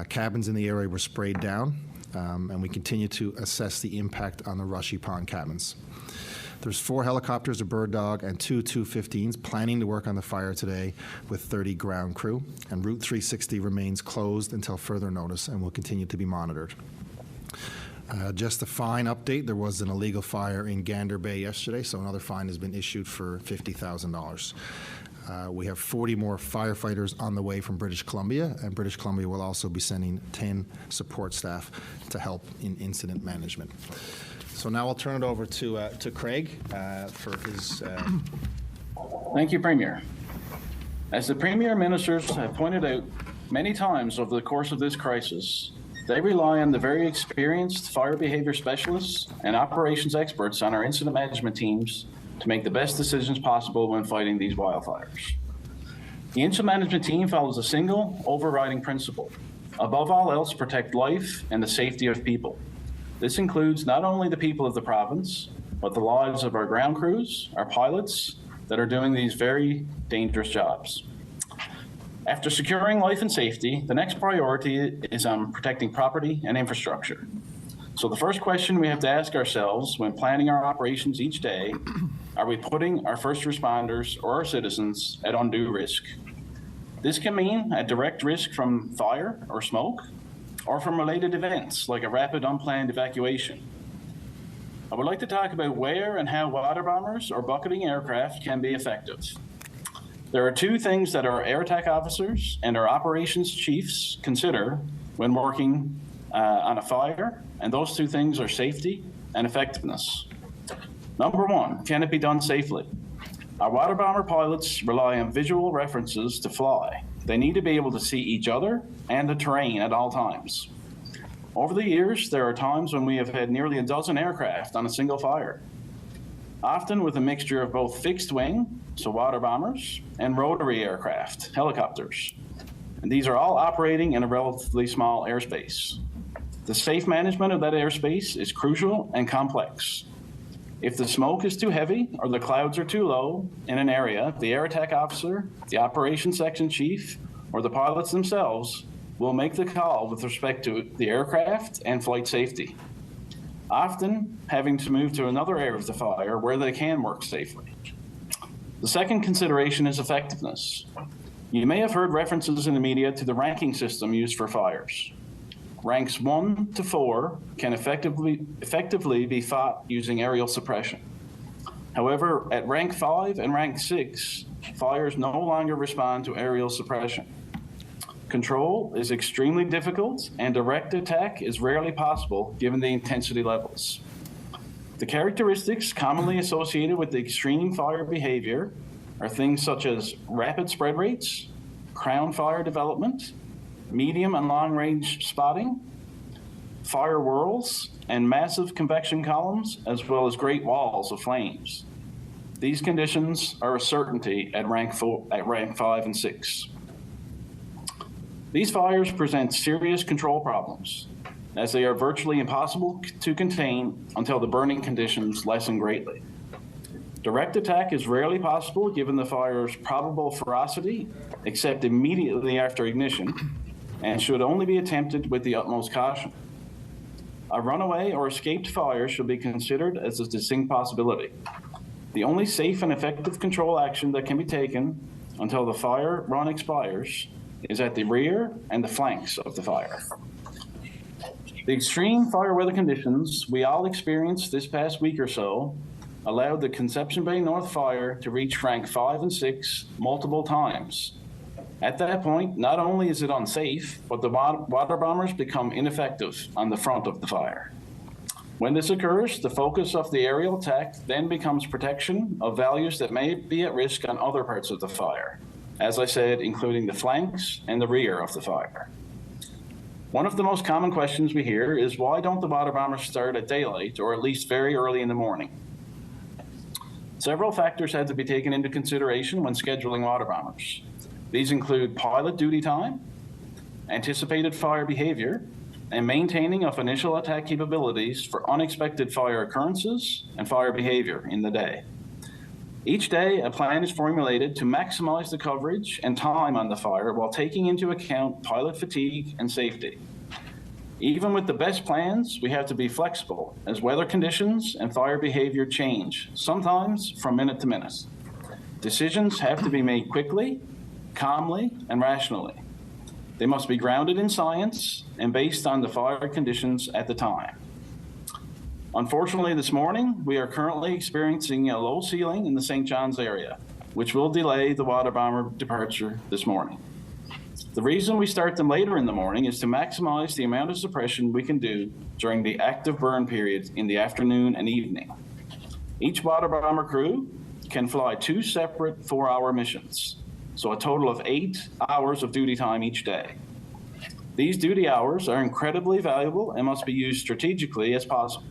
Cabins in the area were sprayed down, and we continue to assess the impact on the Rushy Pond cabins. There's 4 helicopters, a bird dog, and 2 215s planning to work on the fire today with 30 ground crew, and Route 360 remains closed until further notice and will continue to be monitored. Just a fine update, there was an illegal fire in Gander Bay yesterday, so another fine has been issued for $50,000. We have 40 more firefighters on the way from British Columbia, and British Columbia will also be sending 10 support staff to help in incident management. So now I'll turn it over to Craig for his... Thank you, Premier. As the Premier Ministers have pointed out many times over the course of this crisis, they rely on the very experienced fire behavior specialists and operations experts on our incident management teams to make the best decisions possible when fighting these wildfires. The incident management team follows a single overriding principle: above all else, protect life and the safety of people. This includes not only the people of the province, but the lives of our ground crews, our pilots that are doing these very dangerous jobs. After securing life and safety, the next priority is on protecting property and infrastructure. So the first question we have to ask ourselves when planning our operations each day, are we putting our first responders or our citizens at undue risk? This can mean a direct risk from fire or smoke, or from related events like a rapid unplanned evacuation. I would like to talk about where and how water bombers or bucketing aircraft can be effective. There are 2 things that our air attack officers and our operations chiefs consider when working on a fire, and those 2 things are safety and effectiveness. Number 1, can it be done safely? Our water bomber pilots rely on visual references to fly. They need to be able to see each other and the terrain at all times. Over the years, there are times when we have had nearly a dozen aircraft on a single fire, often with a mixture of both fixed wing, so water bombers, and rotary aircraft, helicopters. And these are all operating in a relatively small airspace. The safe management of that airspace is crucial and complex. If the smoke is too heavy or the clouds are too low in an area, the air attack officer, the operations section chief, or the pilots themselves will make the call with respect to the aircraft and flight safety, often having to move to another area of the fire where they can work safely. The second consideration is effectiveness. You may have heard references in the media to the ranking system used for fires. ranks 1 to 4 can effectively be fought using aerial suppression. However, at rank 5 and rank 6, fires no longer respond to aerial suppression. Control is extremely difficult, and direct attack is rarely possible given the intensity levels. The characteristics commonly associated with the extreme fire behavior are things such as rapid spread rates, crown fire development, medium and long-range spotting, fire whirls, and massive convection columns, as well as great walls of flames. These conditions are a certainty at rank 5 and 6. These fires present serious control problems, as they are virtually impossible to contain until the burning conditions lessen greatly. Direct attack is rarely possible given the fire's probable ferocity, except immediately after ignition, and should only be attempted with the utmost caution. A runaway or escaped fire should be considered as a distinct possibility. The only safe and effective control action that can be taken until the fire run expires is at the rear and the flanks of the fire. The extreme fire weather conditions we all experienced this past week or so allowed the Conception Bay North fire to reach rank 5 and 6 multiple times. At that point, not only is it unsafe, but the water bombers become ineffective on the front of the fire. When this occurs, the focus of the aerial attack then becomes protection of values that may be at risk on other parts of the fire. As I said, including the flanks and the rear of the fire. One of the most common questions we hear is, why don't the water bombers start at daylight or at least very early in the morning? Several factors had to be taken into consideration when scheduling water bombers. These include pilot duty time, anticipated fire behavior, and maintaining of initial attack capabilities for unexpected fire occurrences and fire behavior in the day. Each day, a plan is formulated to maximize the coverage and time on the fire while taking into account pilot fatigue and safety. Even with the best plans, we have to be flexible as weather conditions and fire behavior change, sometimes from minute to minute. Decisions have to be made quickly, calmly, and rationally. They must be grounded in science and based on the fire conditions at the time. Unfortunately, this morning, we are currently experiencing a low ceiling in the St. John's area, which will delay the water bomber departure this morning. The reason we start them later in the morning is to maximize the amount of suppression we can do during the active burn period in the afternoon and evening. Each water bomber crew can fly 2 separate 4-hour missions, so a total of 8 hours of duty time each day. These duty hours are incredibly valuable and must be used strategically as possible.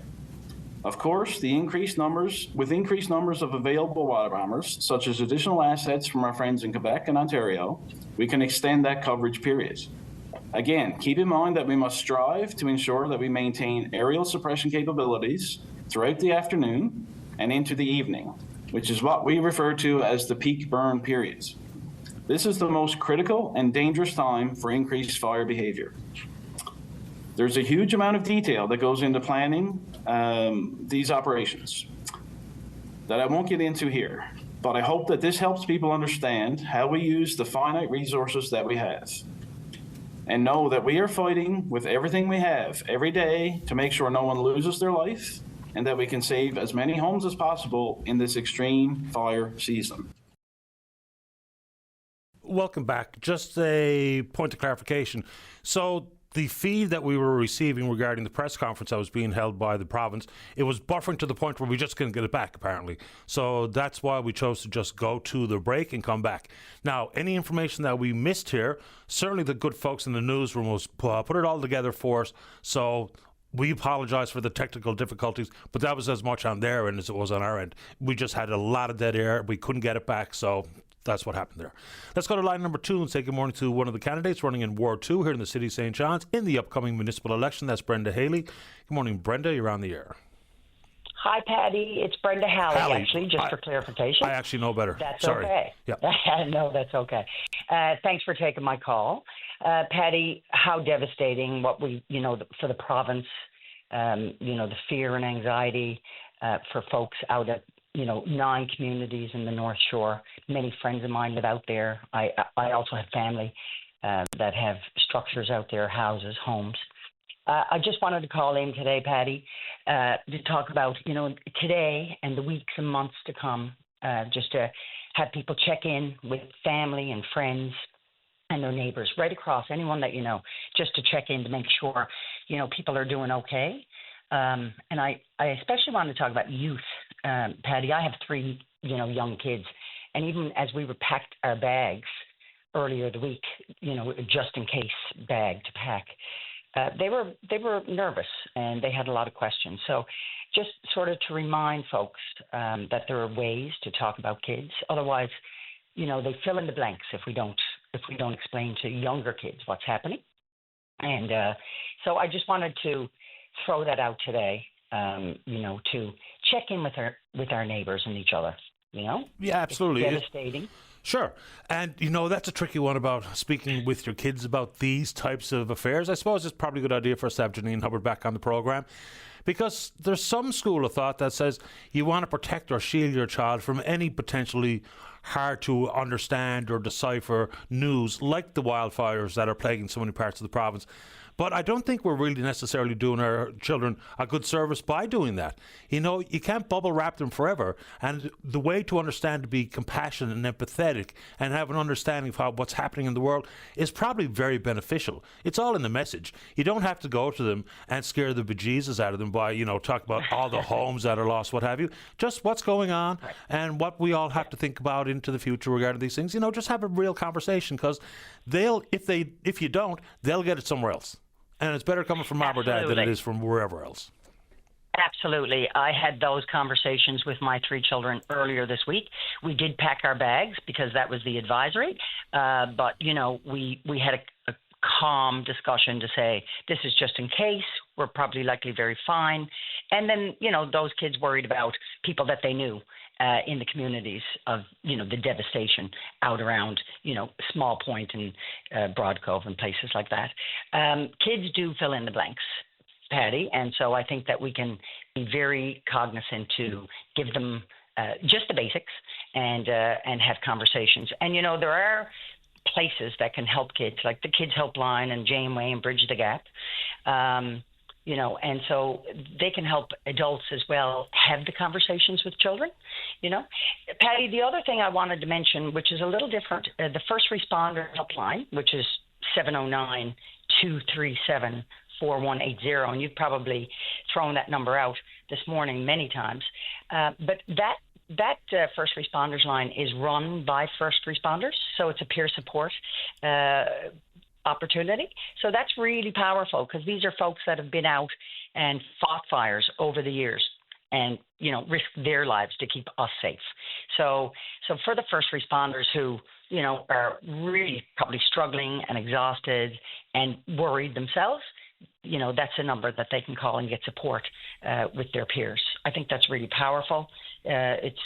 Of course, with increased numbers of available water bombers, such as additional assets from our friends in Quebec and Ontario, we can extend that coverage period. Again, keep in mind that we must strive to ensure that we maintain aerial suppression capabilities throughout the afternoon and into the evening, which is what we refer to as the peak burn period. This is the most critical and dangerous time for increased fire behavior. There's a huge amount of detail that goes into planning these operations that I won't get into here, but I hope that this helps people understand how we use the finite resources that we have and know that we are fighting with everything we have every day to make sure no one loses their life and that we can save as many homes as possible in this extreme fire season. Welcome back. Just a point of clarification. So the feed that we were receiving regarding the press conference that was being held by the province, it was buffering to the point where we just couldn't get it back, apparently. So that's why we chose to just go to the break and come back. Now, any information that we missed here, certainly the good folks in the newsroom will put it all together for us. So we apologize for the technical difficulties, but that was as much on their end as it was on our end. We just had a lot of dead air. We couldn't get it back, so that's what happened there. Let's go to line number 2 and say good morning to one of the candidates running in Ward 2 here in the city of St. John's in the upcoming municipal election. That's Brenda Haley. Good morning, Brenda. You're on the air. Hi, Patty. It's Brenda Haley, actually, just for clarification. I actually know better. That's Sorry. Okay. Yep. No, that's okay. Thanks for taking my call. Patty, how devastating what we, for the province, the fear and anxiety for folks out at 9 communities in the North Shore. Many friends of mine live out there. I also have family that have structures out there, houses, homes. I just wanted to call in today, Patty, to talk about, today and the weeks and months to come, just to have people check in with family and friends and their neighbors right across, anyone that you know, just to check in to make sure, people are doing okay. And I especially want to talk about youth, Patty. I have 3, young kids, and even as we packed our bags earlier the week, just in case bag to pack, they were nervous and they had a lot of questions. So just sort of to remind folks that there are ways to talk about kids. Otherwise, they fill in the blanks if we don't explain to younger kids what's happening. And so I just wanted to throw that out today, to check in with our neighbors and each other. Yeah, absolutely. It's devastating. Sure. And, that's a tricky one about speaking with your kids about these types of affairs. I suppose it's probably a good idea for us to have Janine Hubbard back on the program, because there's some school of thought that says you want to protect or shield your child from any potentially hard to understand or decipher news like the wildfires that are plaguing so many parts of the province. But I don't think we're really necessarily doing our children a good service by doing that. You can't bubble wrap them forever. And the way to understand, to be compassionate and empathetic and have an understanding of what's happening in the world is probably very beneficial. It's all in the message. You don't have to go to them and scare the bejesus out of them by, talk about all the homes that are lost, what have you. Just what's going on and what we all have to think about into the future regarding these things. Just have a real conversation, because if you don't, they'll get it somewhere else. And it's better coming from mom or dad than it is from wherever else. Absolutely. I had those conversations with my 3 children earlier this week. We did pack our bags because that was the advisory. But, we had a calm discussion to say, this is just in case. We're probably likely very fine. And then, those kids worried about people that they knew in the communities of, the devastation out around, Small Point and Broad Cove and places like that. Kids do fill in the blanks, Patty, and so I think that we can be very cognizant to give them just the basics and have conversations. And, there are places that can help kids, like the Kids Helpline and Janeway and Bridge the Gap. And so they can help adults as well have the conversations with children, Patty, the other thing I wanted to mention, which is a little different, the first responder helpline, which is 709-237-4180, and you've probably thrown that number out this morning many times. But that first responders line is run by first responders, so it's a peer support opportunity. So that's really powerful, because these are folks that have been out and fought fires over the years and, risked their lives to keep us safe. So for the first responders who, are really probably struggling and exhausted and worried themselves, that's a number that they can call and get support with their peers. I think that's really powerful. It's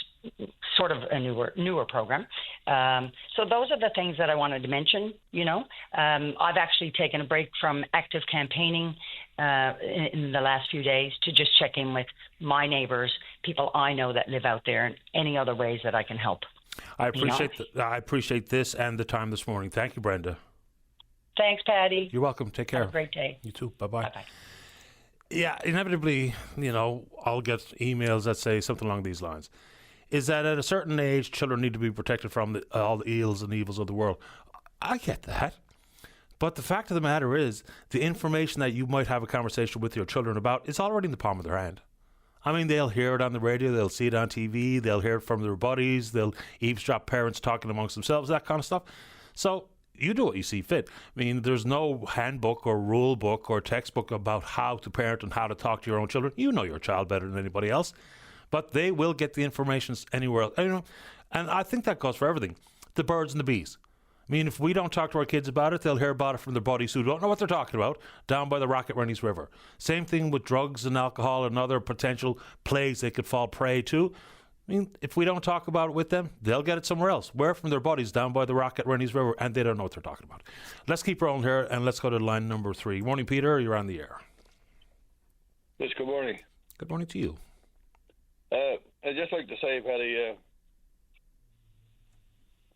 sort of a newer program. So those are the things that I wanted to mention. I've actually taken a break from active campaigning in the last few days to just check in with my neighbors, people I know that live out there, and any other ways that I can help. I appreciate this and the time this morning. Thank you, Brenda. Thanks, Patty. You're welcome. Take care. Have a great day. You too. Bye-bye. Bye-bye. Yeah, inevitably, I'll get emails that say something along these lines. Is that at a certain age, children need to be protected from all the ills and evils of the world. I get that. But the fact of the matter is, the information that you might have a conversation with your children about is already in the palm of their hand. I mean, they'll hear it on the radio, they'll see it on TV, they'll hear it from their buddies, they'll eavesdrop parents talking amongst themselves, that kind of stuff. So you do what you see fit. I mean, there's no handbook or rule book or textbook about how to parent and how to talk to your own children. You know your child better than anybody else. But they will get the information anywhere else. And I think that goes for everything. The birds and the bees. I mean, if we don't talk to our kids about it, they'll hear about it from their buddies who don't know what they're talking about down by the Rocket Rennies River. Same thing with drugs and alcohol and other potential plagues they could fall prey to. I mean, if we don't talk about it with them, they'll get it somewhere else. Where from their buddies down by the Rocket Rennies River, and they don't know what they're talking about. Let's keep rolling here, and let's go to line number 3. Morning, Peter. You're on the air. Yes, good morning. Good morning to you. I'd just like to say, Paddy,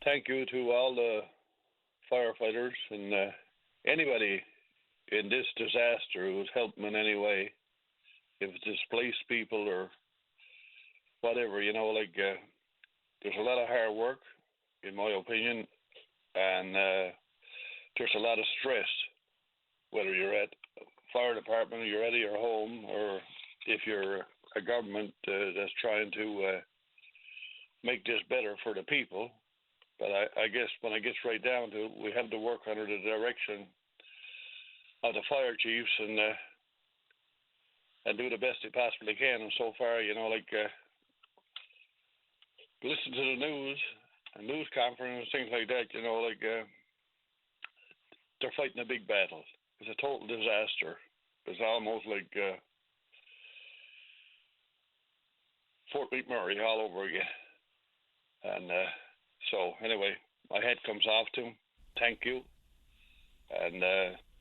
thank you to all the firefighters and anybody in this disaster who's helped them in any way, if it's displaced people or whatever, there's a lot of hard work, in my opinion, and there's a lot of stress, whether you're at fire department or you're at your home, or if you're a government that's trying to make this better for the people. But I guess when it gets right down to it, we have to work under the direction of the fire chiefs and do the best they possibly can. And so far, listen to the news and news conference, things like that, they're fighting a big battle. It's a total disaster. It's almost like Fort McMurray all over again. And so, anyway, my hat comes off to him. Thank you. And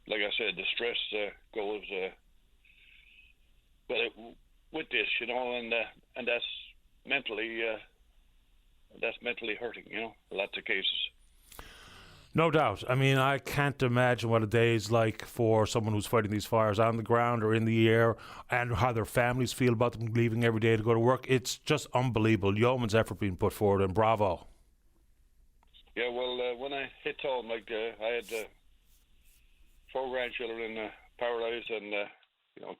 like I said, the stress goes with this, and that's mentally hurting, lots of cases. No doubt. I mean, I can't imagine what a day is like for someone who's fighting these fires on the ground or in the air, and how their families feel about them leaving every day to go to work. It's just unbelievable. Yeoman's effort being put forward, and bravo. Yeah, well, when I hit home, I had 4 grandchildren in Paradise, and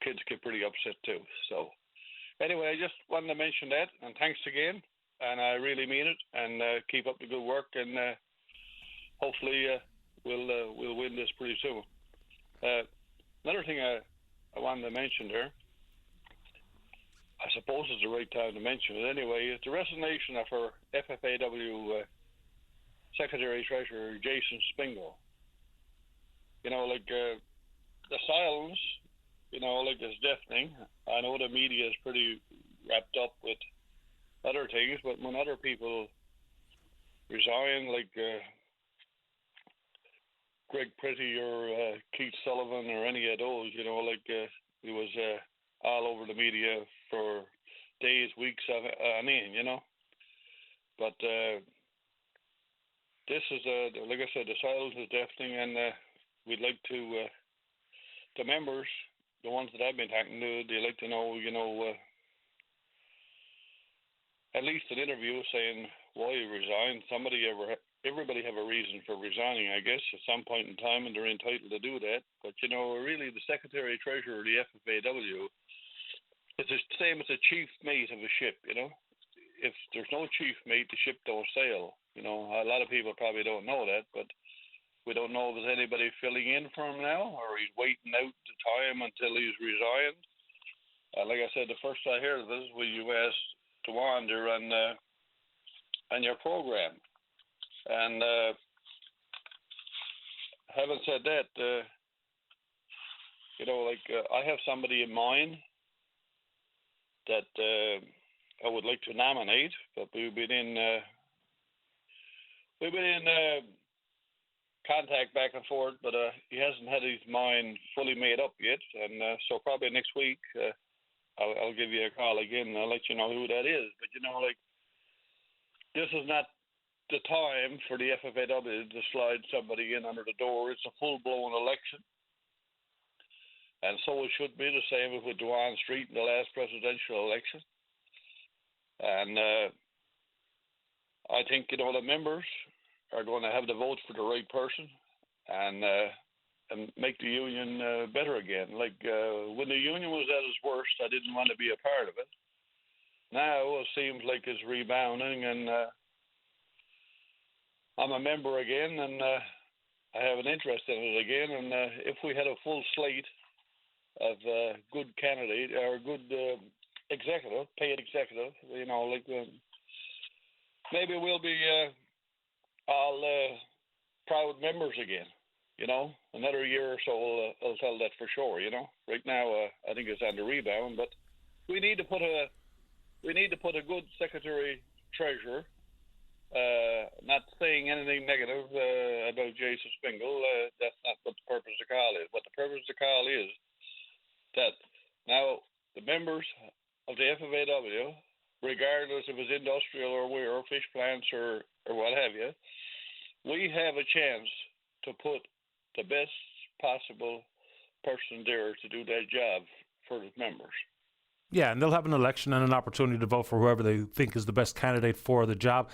kids get pretty upset too. So, anyway, I just wanted to mention that, and thanks again, and I really mean it, and keep up the good work, and hopefully we'll win this pretty soon. Another thing I wanted to mention there, I suppose it's the right time to mention it anyway, it's the resignation of our FFAW Secretary Treasurer Jason Spingle. The silence, is deafening. I know the media is pretty wrapped up with other things, but when other people resign, like Greg Pretty or Keith Sullivan or any of those, it was all over the media for days, weeks on end, But this is, like I said, the silence is deafening, and we'd like to, the members, the ones that I've been talking to, they like to know, at least an interview saying why you resigned. Everybody have a reason for resigning, I guess, at some point in time, and they're entitled to do that. But, really the Secretary Treasurer of the FFAW is the same as a chief mate of a ship, If there's no chief mate, the ship don't sail. A lot of people probably don't know that, but we don't know if there's anybody filling in for him now, or he's waiting out the time until he's resigned. Like I said, the first I heard of this was when you asked to wander on your program. And having said that, I have somebody in mind that I would like to nominate, but we've been in contact back and forth, but he hasn't had his mind fully made up yet, and so probably next week I'll give you a call again and I'll let you know who that is. But this is not the time for the FFAW to slide somebody in under the door. It's a full-blown election, and so it should be the same with Dwan Street in the last presidential election. And I think the members are going to have to vote for the right person and make the union better again. When the union was at its worst, I didn't want to be a part of it. Now it seems like it's rebounding, and I'm a member again, and I have an interest in it again. And if we had a full slate of good candidate or good executive, paid executive, maybe we'll be all proud members again. Another year or so will tell that for sure. Right now I think it's on the rebound, but we need to put a good secretary treasurer. Not saying anything negative about Jason Spingle. That's not what the purpose of the call is. What the purpose of the call is that now the members of the FFAW, regardless if it's industrial or where, fish plants or what have you, we have a chance to put the best possible person there to do that job for the members. Yeah, and they'll have an election and an opportunity to vote for whoever they think is the best candidate for the job.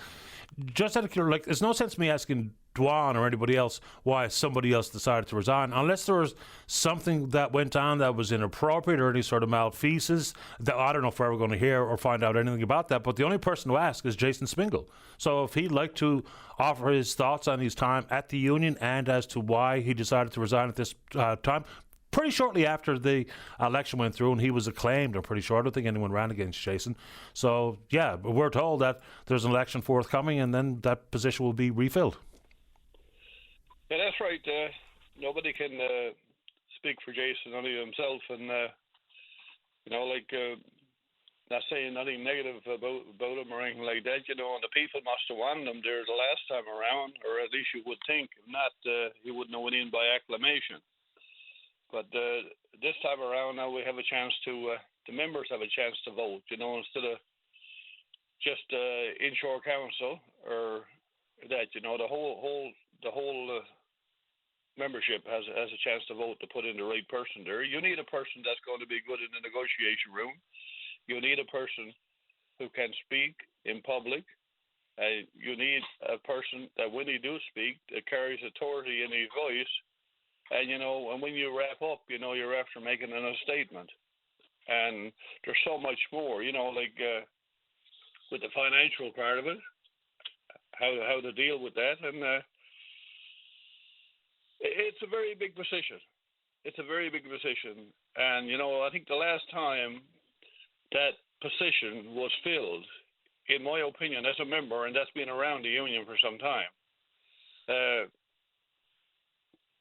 Just out of curiosity, like, there's no sense in me asking Dwan or anybody else why somebody else decided to resign, unless there was something that went on that was inappropriate or any sort of malfeasance. That I don't know if we're ever going to hear or find out anything about that. But the only person to ask is Jason Spingle. So if he'd like to offer his thoughts on his time at the union and as to why he decided to resign at this time, pretty shortly after the election went through and he was acclaimed, I'm pretty sure. I don't think anyone ran against Jason. So, yeah, we're told that there's an election forthcoming and then that position will be refilled. Yeah, that's right. Nobody can speak for Jason, only himself. And, not saying nothing negative about him or anything like that, and the people must have wanted him there the last time around, or at least you would think. If not, he wouldn't have went in by acclamation. But this time around, now we have a chance to, the members have a chance to vote, instead of just inshore council or that, the whole membership has a chance to vote to put in the right person there. You need a person that's going to be good in the negotiation room. You need a person who can speak in public. You need a person that when he do speak, that carries authority in his voice. And, and when you wrap up, you're after making a statement. And there's so much more, with the financial part of it, how to deal with that. And it's a very big position. It's a very big position. And, I think the last time that position was filled, in my opinion, as a member, and that's been around the union for some time,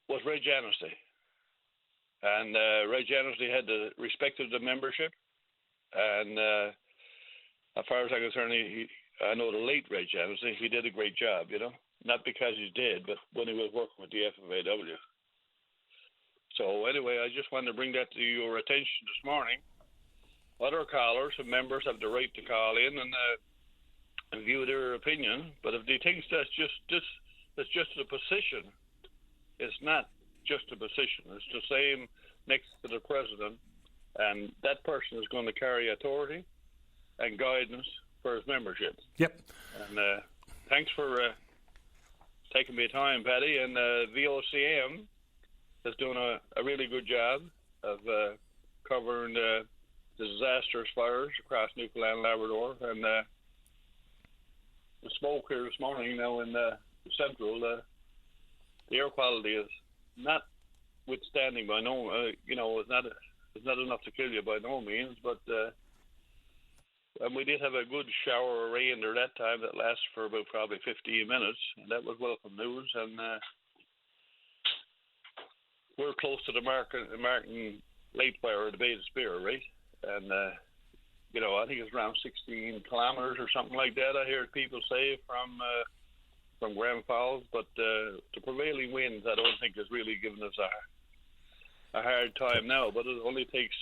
was Ray Janesty. And Ray Janesty had the respect of the membership. And as far as I'm concerned, I know the late Ray Janesty, he did a great job, Not because he's dead, but when he was working with the FFAW. So anyway, I just wanted to bring that to your attention this morning. Other callers and members have the right to call in and view their opinion. But if they think that's just a position, it's not just a position. It's the same next to the president, and that person is going to carry authority and guidance for his membership. Yep. And thanks for taking me time, Paddy. And VOCM has done a really good job of covering the disastrous fires across Newfoundland and Labrador. And the smoke here this morning now in Central, the air quality is not withstanding by no, it's not enough to kill you by no means, but and we did have a good shower of rain there that time that lasted for about probably 15 minutes, and that was welcome news. And we're close to the Martin Lake fire at the Bay of Spear, right? And I think it's around 16 kilometers or something like that. I hear people say from Grand Falls, but the prevailing winds, I don't think is really giving us a hard time now. But it only takes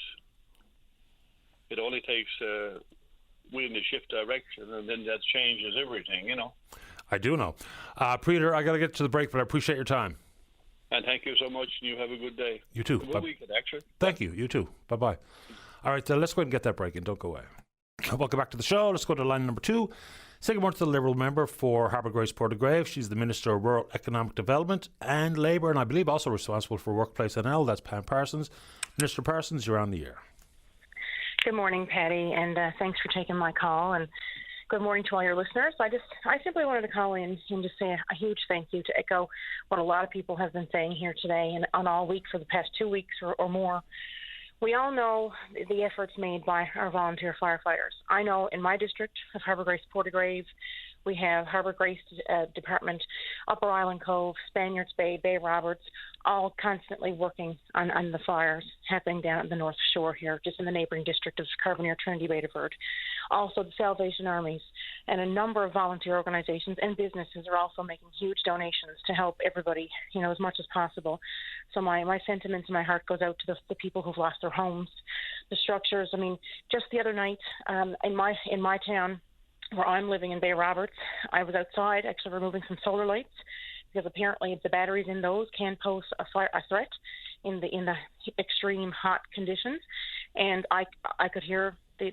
wind to shift direction, and then that changes everything, I do know. Peter, I got to get to the break, but I appreciate your time. And thank you so much, and you have a good day. You too. Good weekend, actually. Thank you. You too. Bye-bye. All right, let's go ahead and get that break in. Don't go away. Welcome back to the show. Let's go to line number 2. Say good morning to the Liberal member for Harbour Grace Portagrave. She's the Minister of Rural Economic Development and Labour, and I believe also responsible for Workplace NL. That's Pam Parsons. Minister Parsons, you're on the air. Good morning, Patty, and thanks for taking my call. And good morning to all your listeners. I simply wanted to call in and just say a huge thank you, to echo what a lot of people have been saying here today and on all week for the past 2 weeks or more. We all know the efforts made by our volunteer firefighters. I know in my district of Harbour Grace Portagrave, we have Harbour Grace Department, Upper Island Cove, Spaniards Bay, Bay Roberts, all constantly working on the fires happening down at the North Shore here, just in the neighbouring district of Carbonear, Trinity, Bedford. Also the Salvation Armies and a number of volunteer organizations and businesses are also making huge donations to help everybody, as much as possible. So my sentiments and my heart goes out to the people who've lost their homes, the structures. I mean, just the other night in my town, where I'm living in Bay Roberts, I was outside actually removing some solar lights because apparently the batteries in those can pose a threat in the extreme hot conditions, and I could hear the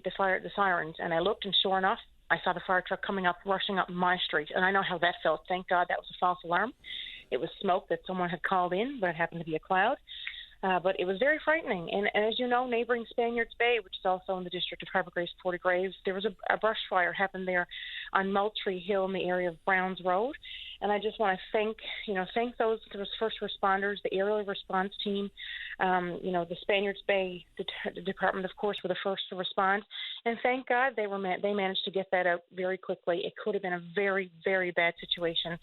sirens, and I looked, and sure enough, I saw the fire truck rushing up my street, and I know how that felt. Thank God that was a false alarm. It was smoke that someone had called in, but it happened to be a cloud. But it was very frightening. And as you know, neighboring Spaniards Bay, which is also in the district of Harbour Grace, Port of Graves, there was a brush fire happened there on Moultrie Hill in the area of Browns Road. And I just want to thank those first responders, the aerial response team, the Spaniards Bay Department, of course, were the first to respond. And thank God they managed to get that out very quickly. It could have been a very, very bad situation.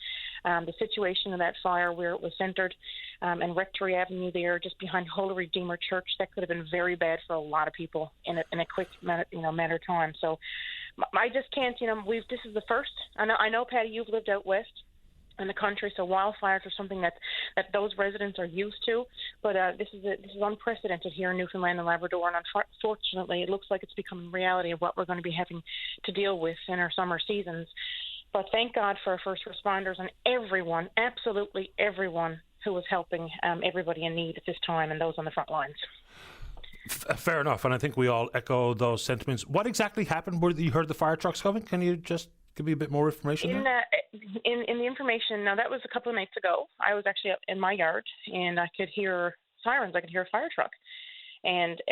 The situation of that fire where it was centered in Rectory Avenue there, just behind Holy Redeemer Church, that could have been very bad for a lot of people in a quick matter of time. So I just can't, this is the first. I know, Patty, you've lived out west in the country, so wildfires are something that those residents are used to. But this is unprecedented here in Newfoundland and Labrador, and unfortunately, it looks like it's becoming reality of what we're going to be having to deal with in our summer seasons. But thank God for our first responders and everyone, absolutely everyone, who was helping everybody in need at this time and those on the front lines. Fair enough, and I think we all echo those sentiments. What exactly happened where you heard the fire trucks coming? Can you just give me a bit more information? In the information, now that was a couple of nights ago. I was actually up in my yard, and I could hear sirens. I could hear a fire truck. And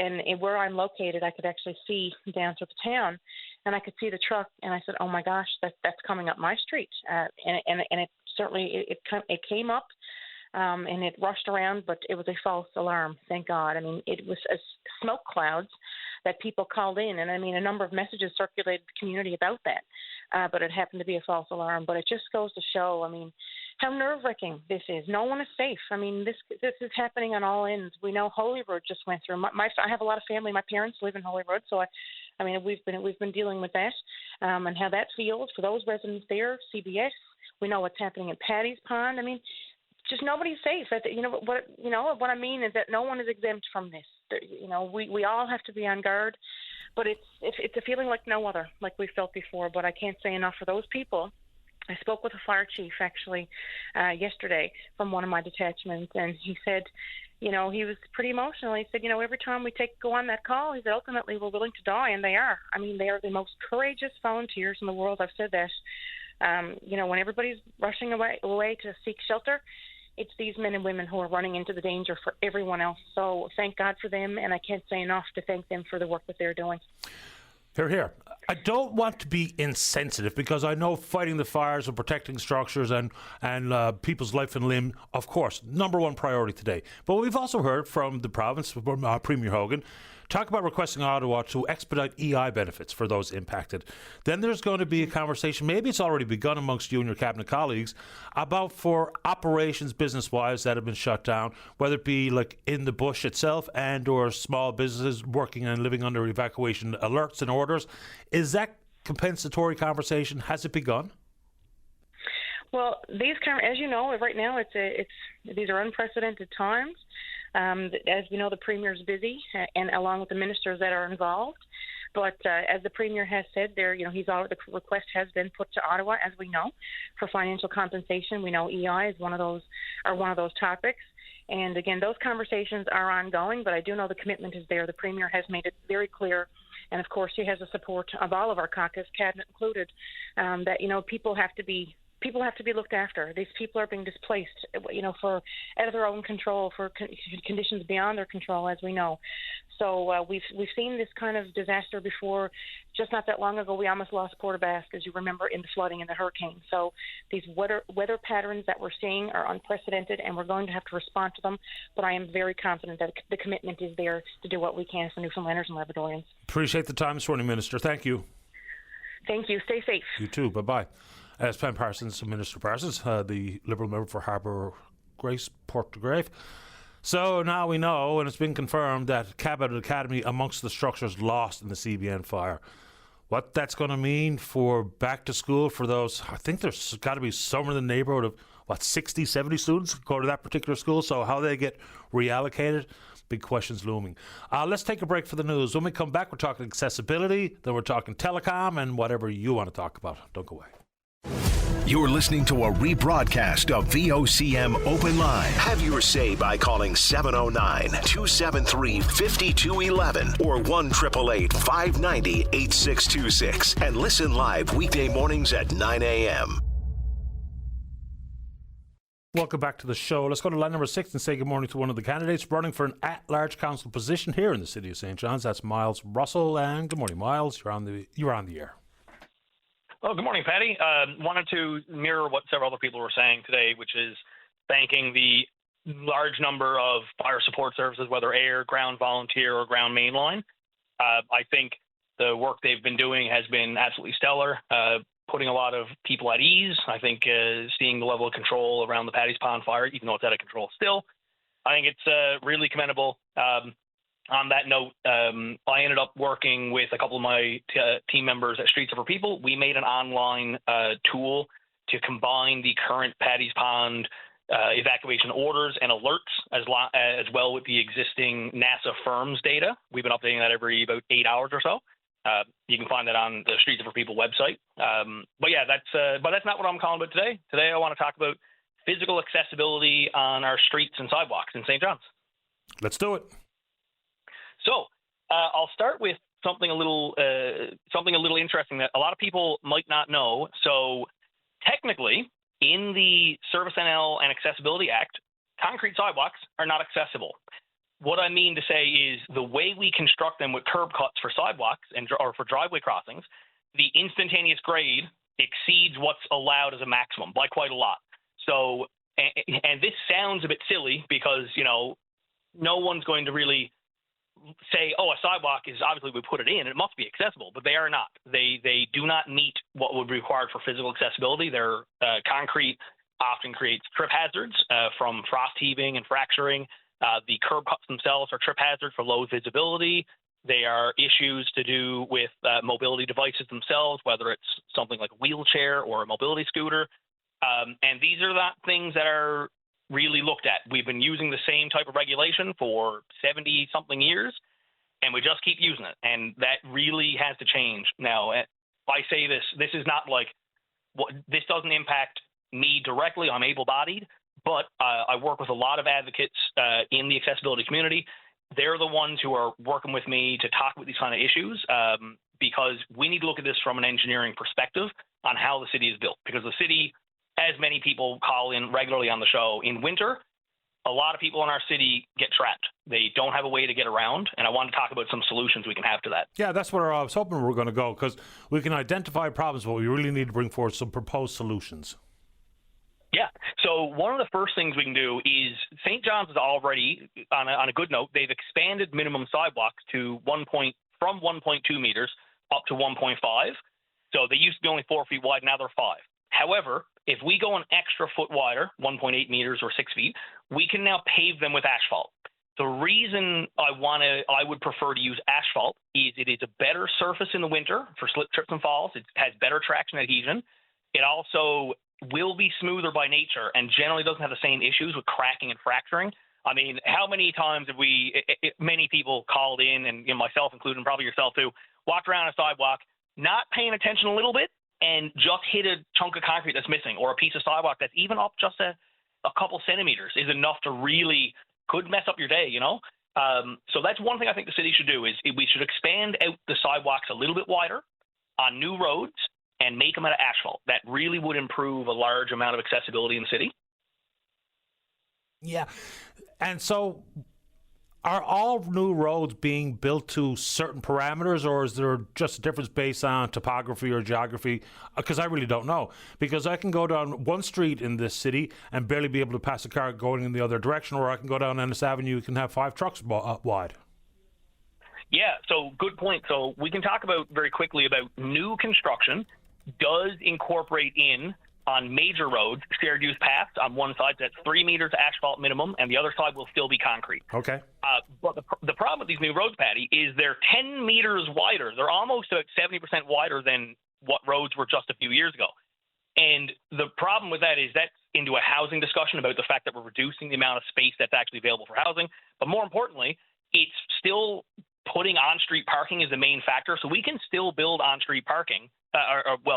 where I'm located, I could actually see down through the town, and I could see the truck, and I said, "Oh my gosh, that's coming up my street." And it certainly it came up, and it rushed around, but it was a false alarm. Thank God. I mean, it was smoke clouds that people called in, and I mean, a number of messages circulated the community about that. But it happened to be a false alarm. But it just goes to show, I mean, how nerve-wracking this is. No one is safe. I mean, this is happening on all ends. We know Holyrood just went through. I have a lot of family. My parents live in Holyrood, so I mean, we've been dealing with that and how that feels for those residents there. CBS. We know what's happening in Paddy's Pond. I mean, just nobody's safe. What I mean is that no one is exempt from this. We all have to be on guard. But it's a feeling like no other, like we felt before. But I can't say enough for those people. I spoke with a fire chief actually yesterday from one of my detachments, and he said, he was pretty emotional. He said, every time we go on that call, he said, ultimately we're willing to die, and they are. I mean, they are the most courageous volunteers in the world. I've said that. When everybody's rushing away to seek shelter, it's these men and women who are running into the danger for everyone else. So thank God for them, and I can't say enough to thank them for the work that they're doing. Hear, hear. I don't want to be insensitive because I know fighting the fires and protecting structures and people's life and limb, of course, number one priority today. But we've also heard from the province, from Premier Hogan, talk about requesting Ottawa to expedite EI benefits for those impacted. Then there's going to be a conversation, maybe it's already begun amongst you and your cabinet colleagues, about for operations business-wise that have been shut down, whether it be like in the bush itself and or small businesses working and living under evacuation alerts and orders. Is that compensatory conversation, has it begun? Well, as you know, right now these are unprecedented times. As we know, the Premier is busy, and along with the ministers that are involved. But as the Premier has said, the request has been put to Ottawa, as we know, for financial compensation. We know EI is one of those topics. And again, those conversations are ongoing, but I do know the commitment is there. The Premier has made it very clear, and of course, he has the support of all of our caucus, cabinet included, that people have to be looked after. These people are being displaced, for out of their own control, for conditions beyond their control, as we know. So we've seen this kind of disaster before. Just not that long ago, we almost lost Port aux Basques, as you remember, in the flooding and the hurricane. So these weather patterns that we're seeing are unprecedented, and we're going to have to respond to them. But I am very confident that the commitment is there to do what we can for Newfoundlanders and Labradorians. Appreciate the time this morning, Minister. Thank you. Thank you. Stay safe. You too. Bye-bye. As Pam Parsons, Minister Parsons, the Liberal member for Harbour Grace, Port aux Graves. So now we know, and it's been confirmed, that Cabinet Academy amongst the structures lost in the CBN fire. What that's going to mean for back to school for those, I think there's got to be somewhere in the neighbourhood of, 60, 70 students go to that particular school. So how they get reallocated, big questions looming. Let's take a break for the news. When we come back, we're talking accessibility, then we're talking telecom and whatever you want to talk about. Don't go away. You're listening to a rebroadcast of VOCM Open Line. Have your say by calling 709-273-5211 or 1-888-590-8626 and listen live weekday mornings at 9 a.m. Welcome back to the show. Let's go to line number 6 and say good morning to one of the candidates running for an at-large council position here in the city of St. John's. That's Miles Russell. And good morning, Miles. You're on the air. Oh, good morning, Patty. Wanted to mirror what several other people were saying today, which is thanking the large number of fire support services, whether air, ground volunteer, or ground mainline. I think the work they've been doing has been absolutely stellar. Putting a lot of people at ease. I think seeing the level of control around the Paddy's Pond fire, even though it's out of control still, I think it's really commendable. On that note, I ended up working with a couple of my team members at Streets for People. We made an online tool to combine the current Paddy's Pond evacuation orders and alerts as well with the existing NASA firms data. We've been updating that every about 8 hours or so. You can find that on the Streets for People website. But that's not what I'm calling about today. Today I want to talk about physical accessibility on our streets and sidewalks in St. John's. Let's do it. So I'll start with something a little interesting that a lot of people might not know. So technically, in the Service NL and Accessibility Act, concrete sidewalks are not accessible. What I mean to say is the way we construct them with curb cuts for sidewalks or for driveway crossings, the instantaneous grade exceeds what's allowed as a maximum by quite a lot. So, and this sounds a bit silly because, no one's going to really say, oh, a sidewalk is obviously we put it in, it must be accessible, but they are not. They do not meet what would be required for physical accessibility. Their concrete often creates trip hazards from frost heaving and fracturing. The curb cuts themselves are trip hazards for low visibility. They are issues to do with mobility devices themselves, whether it's something like a wheelchair or a mobility scooter. And these are not things that are really looked at. We've been using the same type of regulation for 70-something years, and we just keep using it. And that really has to change. Now, if I say this is not like this doesn't impact me directly. I'm able-bodied. But I work with a lot of advocates in the accessibility community. They're the ones who are working with me to talk about these kind of issues because we need to look at this from an engineering perspective on how the city is built. Because the city, as many people call in regularly on the show, in winter, a lot of people in our city get trapped. They don't have a way to get around, and I want to talk about some solutions we can have to that. Yeah, that's where I was hoping we were going to go, because we can identify problems, but we really need to bring forward some proposed solutions. Yeah. So one of the first things we can do is St. John's is already, on a good note, they've expanded minimum sidewalks to from 1.2 meters up to 1.5. So they used to be only 4 feet wide, now they're 5. However, if we go an extra foot wider, 1.8 meters or 6 feet, we can now pave them with asphalt. The reason I would prefer to use asphalt is it is a better surface in the winter for slip, trips, and falls. It has better traction adhesion. It also will be smoother by nature and generally doesn't have the same issues with cracking and fracturing. I mean, how many times have many people called in, and myself included, and probably yourself too, walked around a sidewalk, not paying attention a little bit, and just hit a chunk of concrete that's missing, or a piece of sidewalk that's even up just a couple centimeters is enough to really could mess up your day, So that's one thing I think the city should do is we should expand out the sidewalks a little bit wider on new roads and make them out of asphalt. That really would improve a large amount of accessibility in the city. Yeah. And so are all new roads being built to certain parameters, or is there just a difference based on topography or geography? Because I really don't know. Because I can go down one street in this city and barely be able to pass a car going in the other direction, or I can go down Ennis Avenue and can have 5 trucks wide. Yeah, so good point. So we can talk about very quickly about new construction does incorporate in on major roads shared use paths. On one side that's 3 meters asphalt minimum, and the other side will still be concrete. Okay. But the problem with these new roads, Patty, is they're 10 meters wider. They're almost about 70% wider than what roads were just a few years ago. And the problem with that is that's into a housing discussion about the fact that we're reducing the amount of space that's actually available for housing. But more importantly, it's still putting on-street parking as the main factor. So we can still build on-street parking,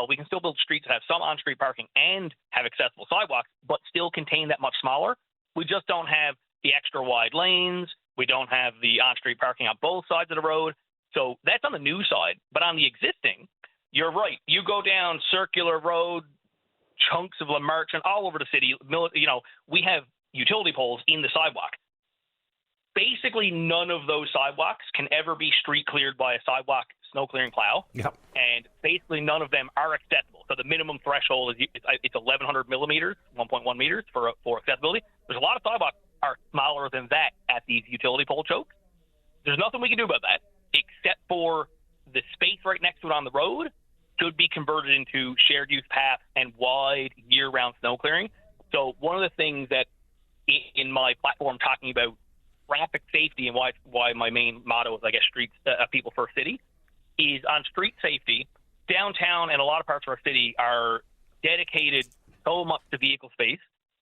we can still build streets that have some on-street parking and have accessible sidewalks, but still contain that much smaller. We just don't have the extra wide lanes. We don't have the on-street parking on both sides of the road. So that's on the new side. But on the existing, you're right. You go down Circular Road, chunks of La Merchant, all over the city. We have utility poles in the sidewalk. Basically, none of those sidewalks can ever be street cleared by a sidewalk snow clearing plow. Yep. And basically, none of them are accessible. So the minimum threshold is it's 1,100 millimeters, 1.1 meters for accessibility. There's a lot of sidewalks are smaller than that at these utility pole chokes. There's nothing we can do about that except for the space right next to it on the road should be converted into shared use paths and wide year-round snow clearing. So one of the things that in my platform talking about traffic safety and why my main motto is, I guess, streets, people first city, is on street safety. Downtown and a lot of parts of our city are dedicated so much to vehicle space.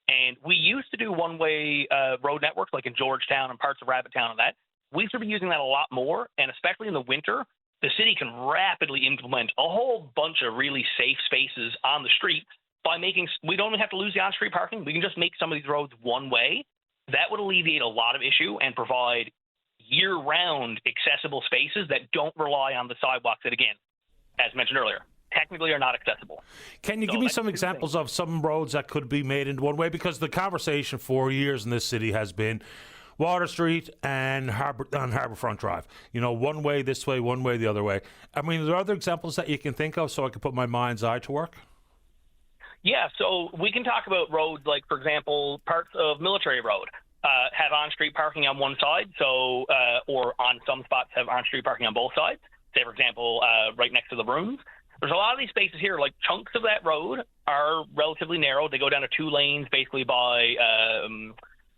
And we used to do one-way road networks like in Georgetown and parts of Rabbittown and that. We should be using that a lot more, and especially in the winter, the city can rapidly implement a whole bunch of really safe spaces on the street by we don't even have to lose the on-street parking. We can just make some of these roads one way. That would alleviate a lot of issue and provide year-round accessible spaces that don't rely on the sidewalks that, again, as mentioned earlier, technically are not accessible. Can you give me some examples of some roads that could be made into one way? Because the conversation for years in this city has been Water Street and Harbourfront Drive. One way this way, one way the other way. I mean, are there other examples that you can think of so I can put my mind's eye to work? Yeah, so we can talk about roads like, for example, parts of Military Road have on-street parking on one side, or on some spots have on-street parking on both sides. Say, for example, right next to the rooms. There's a lot of these spaces here, like chunks of that road are relatively narrow. They go down to 2 lanes basically by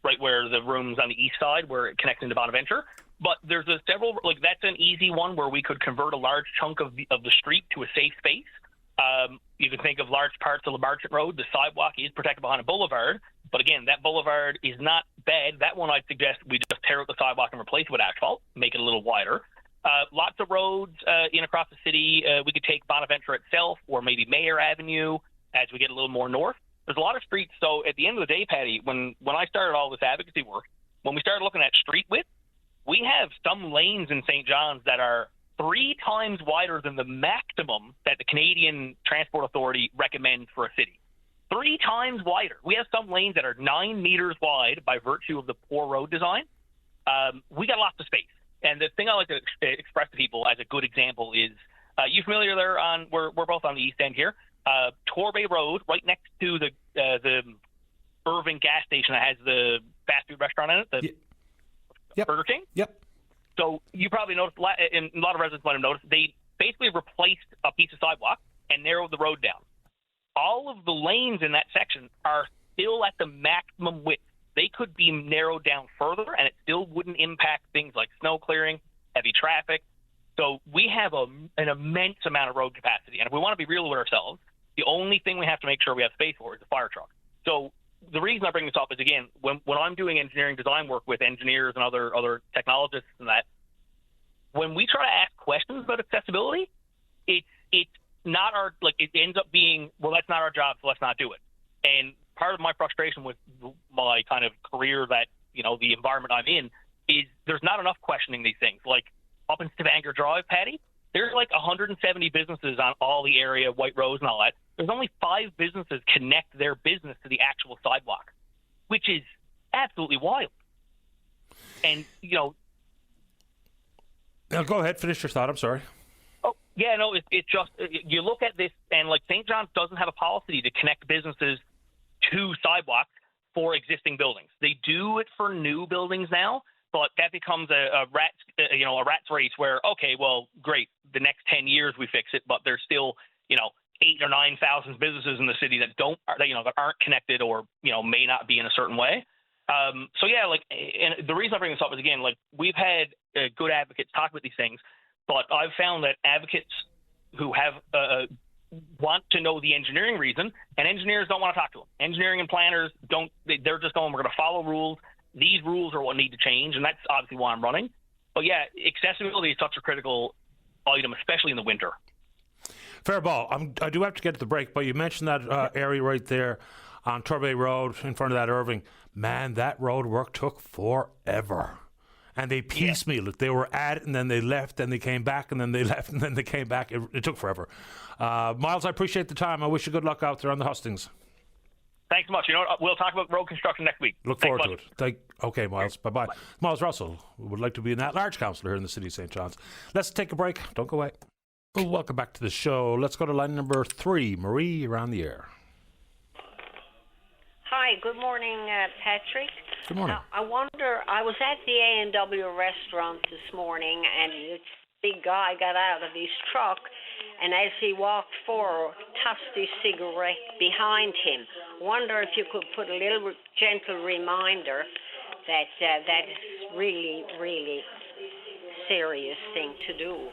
right where the rooms on the east side where it connects into Bonaventure. But there's several, like that's an easy one where we could convert a large chunk of the street to a safe space. You can think of large parts of the Merchant Road. The sidewalk is protected behind a boulevard, but again, that boulevard is not bad. That one I'd suggest we just tear out the sidewalk and replace it with asphalt, make it a little wider. Lots of roads in across the city. We could take Bonaventure itself or maybe Mayor Avenue as we get a little more north. There's a lot of streets. So at the end of the day, Patty, when I started all this advocacy work, when we started looking at street width, we have some lanes in St. John's that are 3 times wider than the maximum that the Canadian Transport Authority recommends for a city. 3 times wider. We have some lanes that are 9 meters wide by virtue of the poor road design. We got lots of space. And the thing I like to express to people as a good example is, you familiar there we're both on the east end here, Torbay Road, right next to the Irving gas station that has the fast food restaurant in it, Yep. Burger King? Yep. So you probably noticed, and a lot of residents might have noticed, they basically replaced a piece of sidewalk and narrowed the road down. All of the lanes in that section are still at the maximum width. They could be narrowed down further, and it still wouldn't impact things like snow clearing, heavy traffic. So we have an immense amount of road capacity. And if we want to be real with ourselves, the only thing we have to make sure we have space for is a fire truck. So the reason I bring this up is, again, when I'm doing engineering design work with engineers and other technologists and that, when we try to ask questions about accessibility, it's not it ends up being, well, that's not our job, so let's not do it. And part of my frustration with my kind of career that, the environment I'm in is there's not enough questioning these things. Like up in Stavanger Drive, Patty, there's like 170 businesses on all the area, White Rose and all that. There's only 5 businesses connect their business to the actual sidewalk, which is absolutely wild. And, Now, go ahead, finish your thought. I'm sorry. Oh, yeah, no, it's just, you look at this, and like St. John's doesn't have a policy to connect businesses to sidewalks for existing buildings. They do it for new buildings now, but that becomes a rat's race where, okay, well, great, the next 10 years we fix it, but there's still, 8,000 or 9,000 businesses in the city that that aren't connected or, may not be in a certain way. So yeah, and the reason I bring this up is, again, we've had good advocates talk about these things, but I've found that advocates who have want to know the engineering reason, and engineers don't want to talk to them. Engineering and planners they're just going, we're going to follow rules. These rules are what need to change, and that's obviously why I'm running. But yeah, accessibility is such a critical item, especially in the winter. Fair ball. I do have to get to the break, but you mentioned that area right there on Torbay Road in front of that Irving. Man, that road work took forever. And they piecemealed it. They were at it, and then they left, and they came back, and then they left, and then they came back. It took forever. Miles, I appreciate the time. I wish you good luck out there on the hustings. Thanks so much. You know what? We'll talk about road construction next week. Look forward to it. Okay, Miles. Bye-bye. Miles Russell would like to be an at-large councillor here in the city of St. John's. Let's take a break. Don't go away. Well, welcome back to the show. Let's go to line number 3. Marie, you're on the air. Hi, good morning, Patrick. Good morning. I wonder, I was at the A&W restaurant this morning, and this big guy got out of his truck, and as he walked forward, tossed his cigarette behind him. Wonder if you could put a little gentle reminder that that is really, really serious thing to do,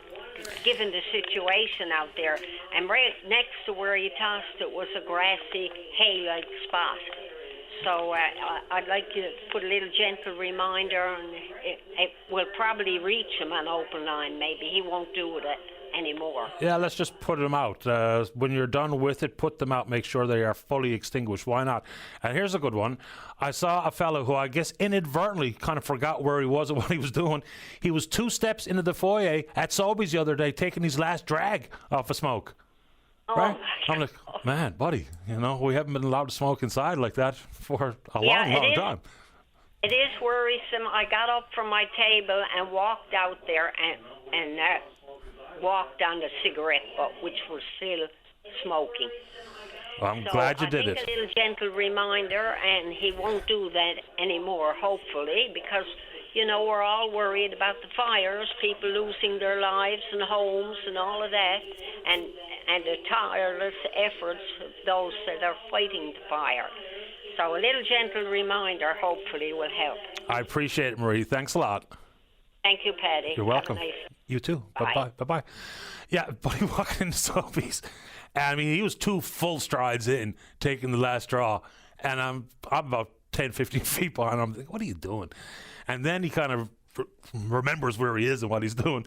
given the situation out there. And right next to where he tossed it was a grassy, hay-like spot. So I'd like you to put a little gentle reminder, and it will probably reach him on open line. Maybe he won't do it anymore. Yeah, let's just put them out. When you're done with it, put them out. Make sure they are fully extinguished. Why not? And here's a good one. I saw a fellow who I guess inadvertently kind of forgot where he was and what he was doing. He was 2 steps into the foyer at Sobeys the other day, taking his last drag off a smoke. Oh, right? I'm like, man, buddy, we haven't been allowed to smoke inside like that for a long time. It is worrisome. I got up from my table and walked out there and walked on the cigarette butt, which was still smoking. Well, I'm glad you did it. I think a little gentle reminder, and he won't do that anymore, hopefully, because, we're all worried about the fires, people losing their lives and homes and all of that, and the tireless efforts of those that are fighting the fire. So a little gentle reminder hopefully will help. I appreciate it, Marie. Thanks a lot. Thank you, Patty. You're welcome. Have a nice... You too. Bye-bye. Bye-bye. Yeah, buddy walking into Sobeys. And I mean, he was 2 full strides in, taking the last straw. And I'm about 10, 15 feet behind him. I'm thinking, what are you doing? And then he kind of remembers where he is and what he's doing.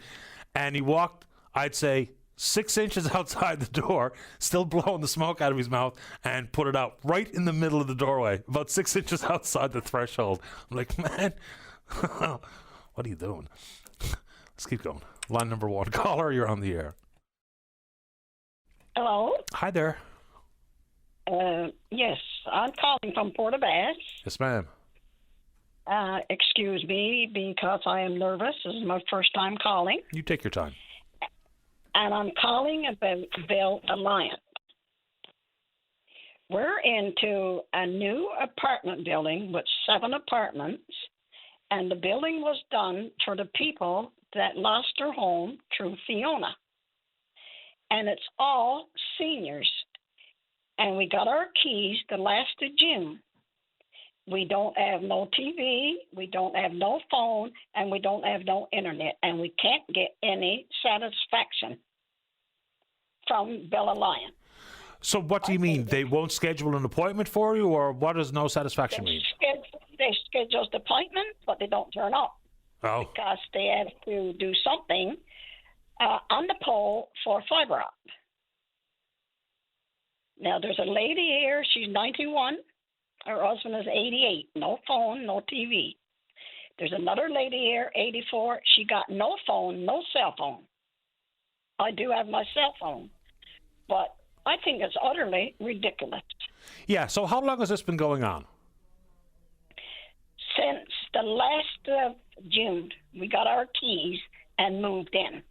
And he walked, I'd say, 6 inches outside the door, still blowing the smoke out of his mouth, and put it out right in the middle of the doorway, about 6 inches outside the threshold. I'm like, man, what are you doing? Let's keep going. Line number 1. Caller, you're on the air. Hello. Hi there. Yes, I'm calling from Portabass. Yes, ma'am. Excuse me because I am nervous. This is my first time calling. You take your time. And I'm calling about Bell Alliance. We're into a new apartment building with 7 apartments, and the building was done for the people that lost their home through Fiona. And it's all seniors. And we got our keys the last of June. We don't have no TV, we don't have no phone, and we don't have no internet, and we can't get any satisfaction from Bell Alliance. So what do you mean? They won't schedule an appointment for you, or what does no satisfaction mean? They schedule the appointment, but they don't turn up. Oh. Because they have to do something on the pole for fiber optic. Now, there's a lady here, she's 91. Her husband is 88. No phone, no TV. There's another lady here, 84. She got no phone, no cell phone. I do have my cell phone. But I think it's utterly ridiculous. Yeah, so how long has this been going on? Since the last of June, we got our keys and moved in.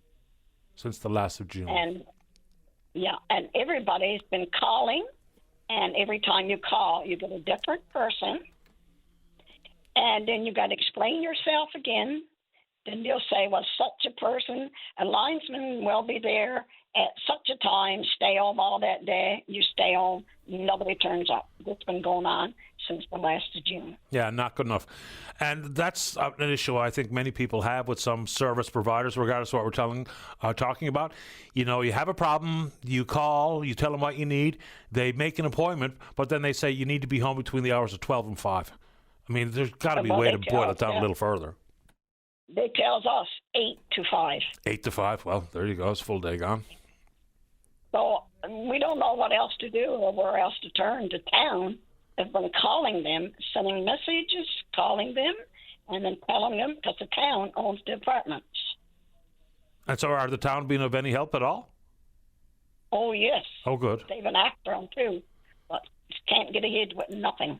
Since the last of June. And everybody's been calling. And every time you call, you get a different person. And then you got to explain yourself again. Then they'll say, well, such a person, a linesman will be there at such a time, stay home all that day. You stay home, nobody turns up. That's been going on since the last of June. Yeah, not good enough. And that's an issue I think many people have with some service providers, regardless of what we're talking about. You have a problem, you call, you tell them what you need, they make an appointment, but then they say you need to be home between the hours of 12 and 5. I mean, there's got to be a way to boil it down a little further. They tells us 8 to 5. 8 to 5. Well, there you go. It's a full day gone. So we don't know what else to do or where else to turn to town. I've been calling them, sending messages, calling them, and then telling them because the town owns the apartments. And so are the town being of any help at all? Oh, yes. Oh, good. They've been after them, too, but can't get ahead with nothing.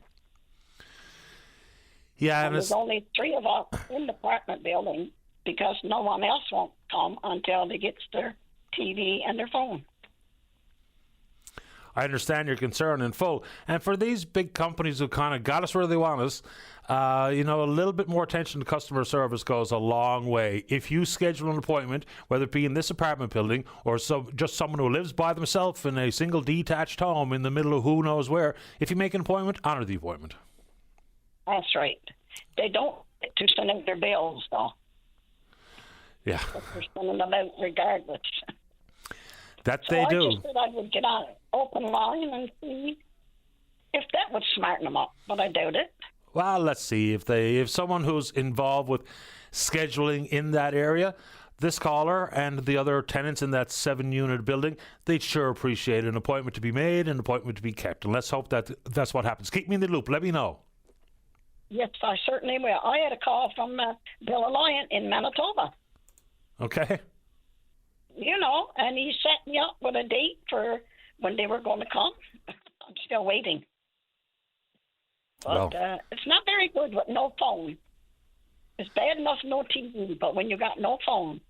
Yeah, and there's only 3 of us in the apartment building because no one else won't come until they get their TV and their phone. I understand your concern in full. And for these big companies who kind of got us where they want us, a little bit more attention to customer service goes a long way. If you schedule an appointment, whether it be in this apartment building or just someone who lives by themselves in a single detached home in the middle of who knows where, if you make an appointment, honor the appointment. That's right. They don't get to send out their bills, though. Yeah. But they're sending them out regardless. That they do. I just said I would get on open line and see if that would smarten them up, but I doubt it. Well, let's see. If someone who's involved with scheduling in that area, this caller and the other tenants in that 7-unit building, they'd sure appreciate an appointment to be made, an appointment to be kept. And let's hope that that's what happens. Keep me in the loop. Let me know. Yes, I certainly will. I had a call from Bill Alliant in Manitoba. Okay. And he set me up with a date for when they were going to come. I'm still waiting. But it's not very good with no phone. It's bad enough no TV, but when you got no phone,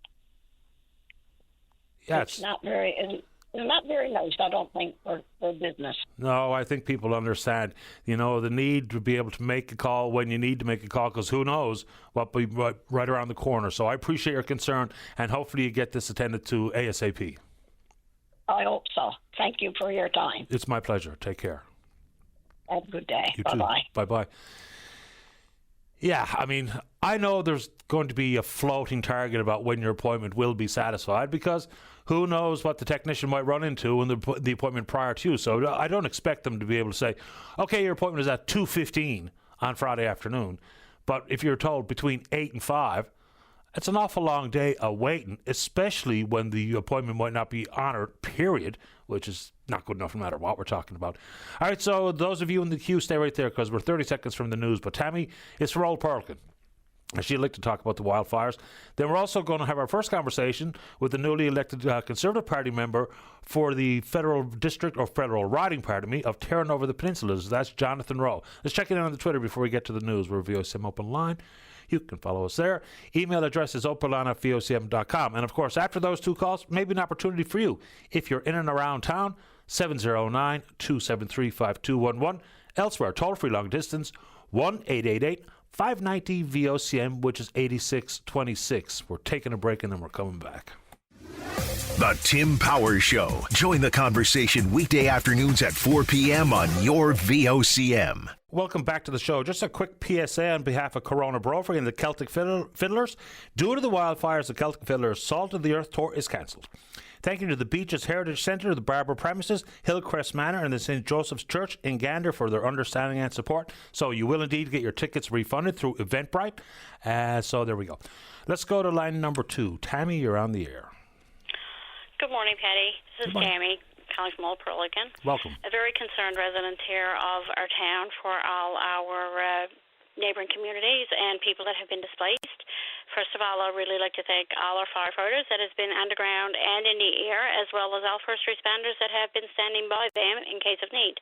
it's not very nice, I don't think, for business. No, I think people understand, the need to be able to make a call when you need to make a call, because who knows what will be right around the corner. So I appreciate your concern, and hopefully you get this attended to ASAP. I hope so. Thank you for your time. It's my pleasure. Take care. Have a good day. You Bye-bye. too. Bye-bye. Yeah, I know there's going to be a floating target about when your appointment will be satisfied, because who knows what the technician might run into in the appointment prior to you. So I don't expect them to be able to say, okay, your appointment is at 2:15 on Friday afternoon. But if you're told between 8 and 5, it's an awful long day of waiting, especially when the appointment might not be honored, period, which is not good enough no matter what we're talking about. All right, so those of you in the queue, stay right there because we're 30 seconds from the news. But Tammy is for Old Perkin, and she'd like to talk about the wildfires. Then we're also going to have our first conversation with the newly elected Conservative Party member for the federal district, or federal riding, of Terran over the Peninsulas. That's Jonathan Rowe. Let's check in on the Twitter before we get to the news. We're VOCM Open Line. You can follow us there. Email address is openline@vocm.com. And, of course, after those 2 calls, maybe an opportunity for you. If you're in and around town, 709-273-5211. Elsewhere, toll-free long distance, 1-888-590-VOCM, which is 8626. We're taking a break and then we're coming back. The Tim Powers Show. Join the conversation weekday afternoons at 4 p.m. on your VOCM. Welcome back to the show. Just a quick PSA on behalf of Corona Brophy and the Celtic Fiddlers. Due to the wildfires, the Celtic Fiddlers Salt of the Earth tour is cancelled. Thank you to the Beaches Heritage Centre, the Barber Premises, Hillcrest Manor and the St. Joseph's Church in Gander for their understanding and support. So you will indeed get your tickets refunded through Eventbrite. So there we go. Let's go to line number 2. Tammy, you're on the air. Good morning, Patty. This is Tammy, calling from Old Perlican. Welcome. A very concerned resident here of our town for all our neighbouring communities and people that have been displaced. First of all, I'd really like to thank all our firefighters that has been underground and in the air, as well as all first responders that have been standing by them in case of need.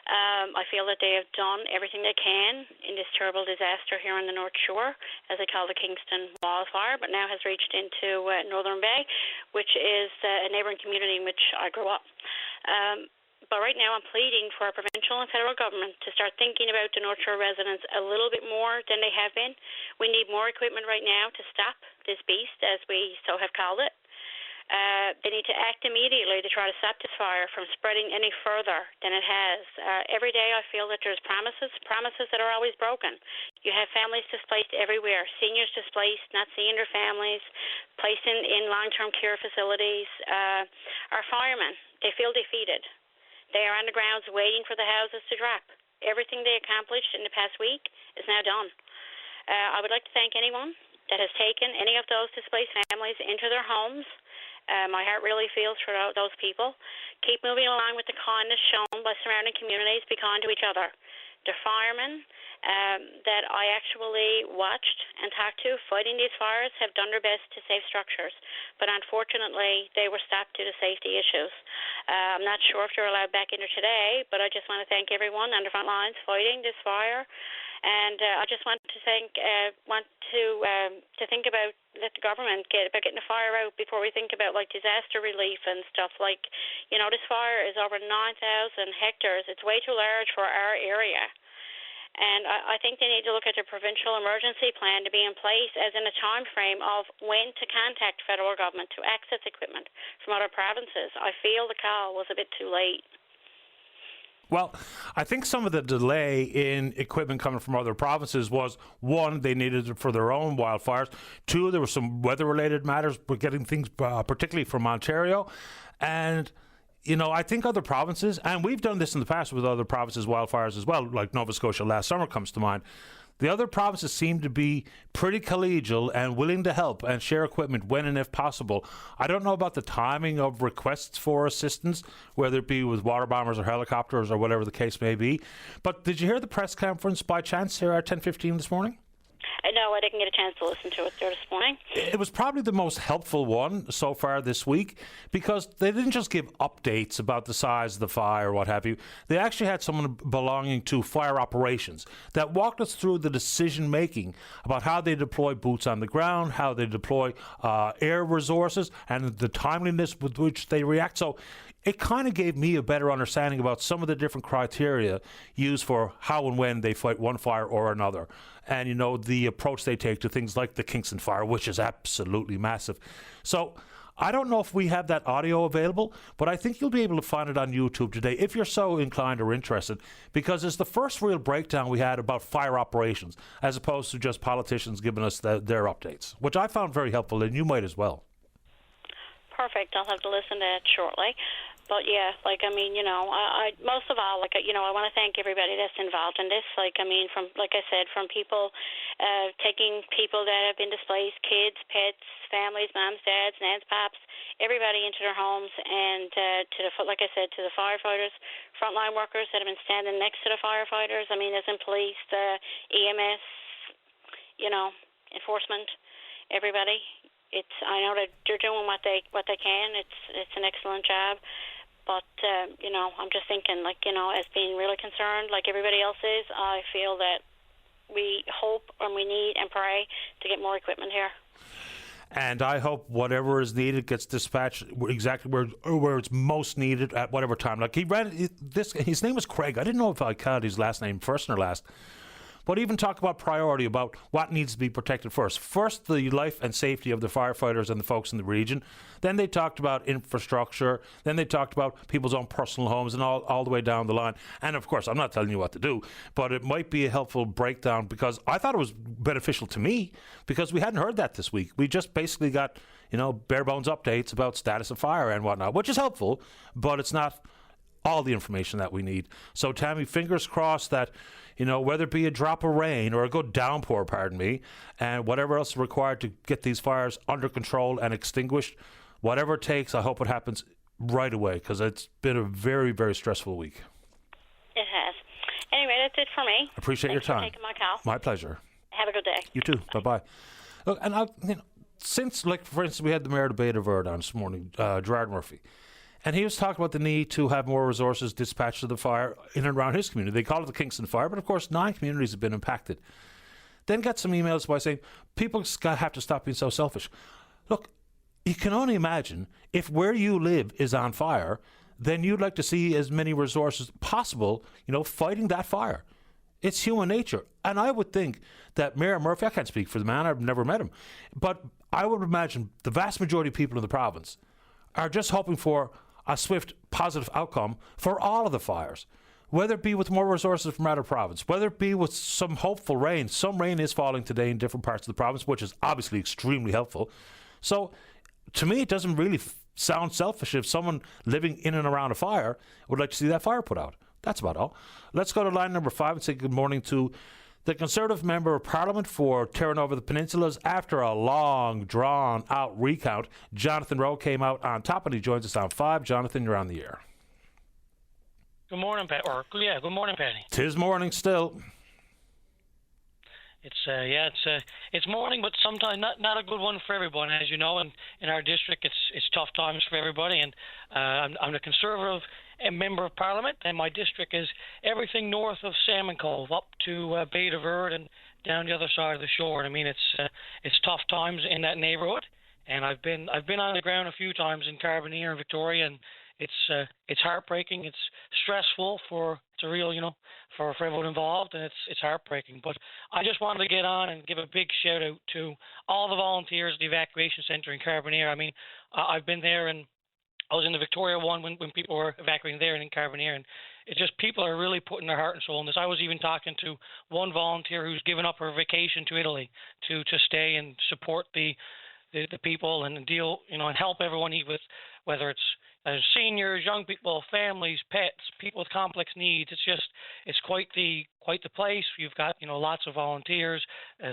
I feel that they have done everything they can in this terrible disaster here on the North Shore, as they call the Kingston wildfire, but now has reached into Northern Bay, which is a neighbouring community in which I grew up. But right now I'm pleading for our provincial and federal government to start thinking about the North Shore residents a little bit more than they have been. We need more equipment right now to stop this beast, as we so have called it. They need to act immediately to try to stop this fire from spreading any further than it has. Every day I feel that there's promises that are always broken. You have families displaced everywhere, seniors displaced, not seeing their families, placed in long-term care facilities. Our firemen, they feel defeated. They are on the grounds waiting for the houses to drop. Everything they accomplished in the past week is now done. I would like to thank anyone that has taken any of those displaced families into their homes. My heart really feels for those people. Keep moving along with the kindness shown by surrounding communities. Be kind to each other. The firemen that I actually watched and talked to fighting these fires have done their best to save structures, but unfortunately they were stopped due to safety issues. I'm not sure if they're allowed back in there today, but I just want to thank everyone on the front lines fighting this fire. And I just want to think about let the government about getting the fire out before we think about like disaster relief and stuff. Like, this fire is over 9,000 hectares. It's way too large for our area. And I think they need to look at the provincial emergency plan to be in place as in a time frame of when to contact federal government to access equipment from other provinces. I feel the call was a bit too late. Well, I think some of the delay in equipment coming from other provinces was, one, they needed it for their own wildfires. Two, there were some weather-related matters, but getting things particularly from Ontario. And, I think other provinces, and we've done this in the past with other provinces' wildfires as well, like Nova Scotia last summer comes to mind. The other provinces seem to be pretty collegial and willing to help and share equipment when and if possible. I don't know about the timing of requests for assistance, whether it be with water bombers or helicopters or whatever the case may be. But did you hear the press conference by chance here at 10:15 this morning? No, I didn't get a chance to listen to it there this morning. It was probably the most helpful one so far this week because they didn't just give updates about the size of the fire or what have you. They actually had someone belonging to fire operations that walked us through the decision making about how they deploy boots on the ground, how they deploy air resources, and the timeliness with which they react. So it kind of gave me a better understanding about some of the different criteria used for how and when they fight one fire or another. And, the approach they take to things like the Kingston fire, which is absolutely massive. So I don't know if we have that audio available, but I think you'll be able to find it on YouTube today if you're so inclined or interested, because it's the first real breakdown we had about fire operations, as opposed to just politicians giving us their updates, which I found very helpful, and you might as well. Perfect. I'll have to listen to it shortly. But yeah, I most of all, I want to thank everybody that's involved in this. From people taking people that have been displaced, kids, pets, families, moms, dads, nans, pops, everybody into their homes, and to the firefighters, frontline workers that have been standing next to the firefighters. I mean, as in police, the EMS, enforcement, everybody. I know that they're doing what they can. It's an excellent job, but I'm just thinking, as being really concerned, like everybody else is, I feel that we hope and we need and pray to get more equipment here. And I hope whatever is needed gets dispatched exactly where it's most needed at whatever time. Like he read this, his name was Craig. I didn't know if I called his last name first or last. But even talk about priority, about what needs to be protected first. First, the life and safety of the firefighters and the folks in the region. Then they talked about infrastructure. Then they talked about people's own personal homes and all the way down the line. And, of course, I'm not telling you what to do, but it might be a helpful breakdown because I thought it was beneficial to me because we hadn't heard that this week. We just basically got, bare bones updates about status of fire and whatnot, which is helpful, but it's not all the information that we need. So, Tammy, fingers crossed that, whether it be a drop of rain or a good downpour, and whatever else is required to get these fires under control and extinguished, whatever it takes, I hope it happens right away because it's been a very, very stressful week. It has. Anyway, that's it for me. Appreciate your time. Thanks for taking my call. My pleasure. Have a good day. You too. Bye-bye. Look, and since, for instance, we had the Mayor of Beta Verde on this morning, Gerard Murphy. And he was talking about the need to have more resources dispatched to the fire in and around his community. They call it the Kingston Fire, but of course 9 communities have been impacted. Then got some emails by saying, people have to stop being so selfish. Look, you can only imagine if where you live is on fire, then you'd like to see as many resources possible, fighting that fire. It's human nature. And I would think that Mayor Murphy, I can't speak for the man, I've never met him, but I would imagine the vast majority of people in the province are just hoping for a swift, positive outcome for all of the fires, whether it be with more resources from other province, whether it be with some hopeful rain. Some rain is falling today in different parts of the province, which is obviously extremely helpful. So, to me, it doesn't really sound selfish if someone living in and around a fire would like to see that fire put out. That's about all. Let's go to line number 5 and say good morning to The Conservative Member of Parliament for Terra Nova the Peninsulas, after a long, drawn-out recount, Jonathan Rowe came out on top, and he joins us on 5. Jonathan, you're on the air. Good morning, Pat. Good morning, Patty. 'Tis morning still. It's morning, but sometimes not a good one for everyone, as you know. And in our district, it's tough times for everybody. And I'm a Conservative member of Parliament, and my district is everything north of Salmon Cove up to Bay de Verde and down the other side of the shore. And I mean, it's tough times in that neighborhood. And I've been on the ground a few times in Carbonear and Victoria, and it's heartbreaking. It's stressful for everyone involved, and it's heartbreaking. But I just wanted to get on and give a big shout out to all the volunteers at the evacuation center in Carbonear. I mean, I've been there, and I was in the Victoria one when people were evacuating there and in Carbonear, and it's just people are really putting their heart and soul in this. I was even talking to one volunteer who's given up her vacation to Italy to stay and support the people and deal, and help everyone with, whether it's seniors, young people, families, pets, people with complex needs. It's quite the place. You've got lots of volunteers.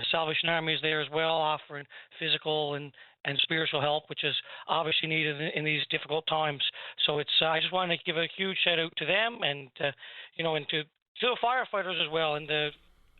Salvation Army is there as well, offering physical and spiritual help, which is obviously needed in these difficult times. So I just wanted to give a huge shout out to them, and and to the firefighters as well, and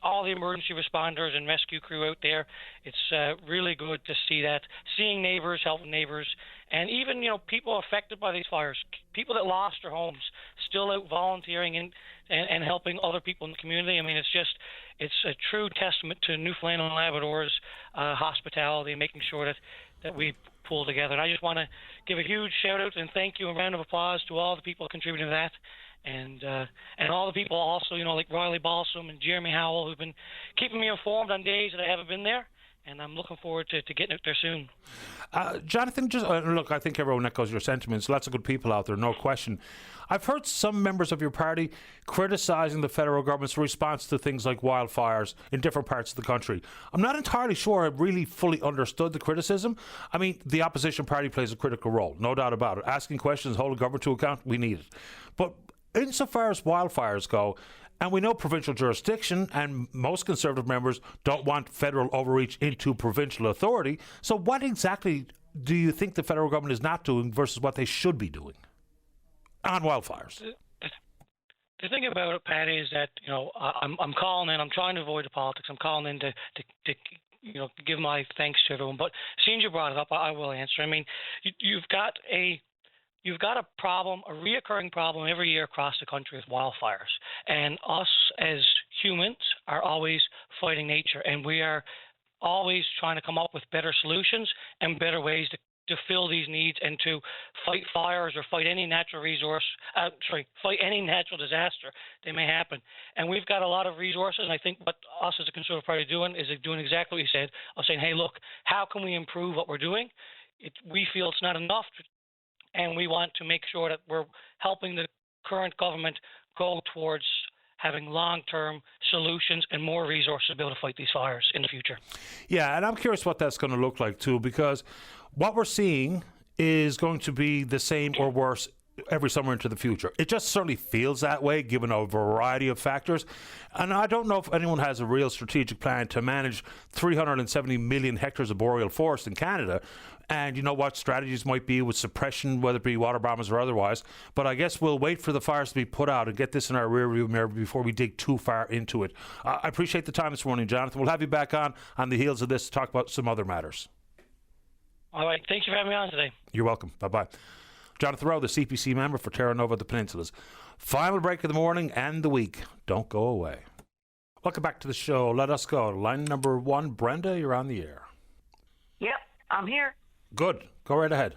all the emergency responders and rescue crew out there. It's really good to see that, seeing neighbors, helping neighbors, and even, people affected by these fires, people that lost their homes, still out volunteering and helping other people in the community. I mean, it's a true testament to Newfoundland and Labrador's hospitality, making sure that we pull together. And I just want to give a huge shout out and thank you, a round of applause to all the people contributing to that. And all the people also, like Riley Balsam and Jeremy Howell, who've been keeping me informed on days that I haven't been there, and I'm looking forward to getting out there soon. Jonathan, just look, I think everyone echoes your sentiments. Lots of good people out there, no question. I've heard some members of your party criticising the federal government's response to things like wildfires in different parts of the country. I'm not entirely sure I really fully understood the criticism. I mean, the opposition party plays a critical role, no doubt about it. Asking questions, holding government to account, we need it. But insofar as wildfires go, and we know provincial jurisdiction, and most Conservative members don't want federal overreach into provincial authority, so what exactly do you think the federal government is not doing versus what they should be doing on wildfires? The thing about it, Patty, is that I'm calling in. I'm trying to avoid the politics. I'm calling in to give my thanks to everyone. But seeing you brought it up, I will answer. I mean, you've got a problem, a reoccurring problem every year across the country with wildfires. And us as humans are always fighting nature, and we are always trying to come up with better solutions and better ways to fill these needs and to fight fires or fight any natural fight any natural disaster that may happen. And we've got a lot of resources, and I think what us as a Conservative Party doing is doing exactly what you said, of saying, hey, look, how can we improve what we're doing? We feel it's not enough, and we want to make sure that we're helping the current government go towards having long-term solutions and more resources to be able to fight these fires in the future. Yeah, and I'm curious what that's going to look like too, because what we're seeing is going to be the same or worse every summer into the future. It just certainly feels that way, given a variety of factors. And I don't know if anyone has a real strategic plan to manage 370 million hectares of boreal forest in Canada. And you know what strategies might be with suppression, whether it be water bombers or otherwise. But I guess we'll wait for the fires to be put out and get this in our rearview mirror before we dig too far into it. I appreciate the time this morning, Jonathan. We'll have you back on the heels of this to talk about some other matters. All right. Thank you for having me on today. You're welcome. Bye-bye. Jonathan Rowe, the CPC member for Terra Nova the Peninsulas. Final break of the morning and the week. Don't go away. Welcome back to the show. Let us go. Line number 1, Brenda, you're on the air. Yep, I'm here. Good. Go right ahead.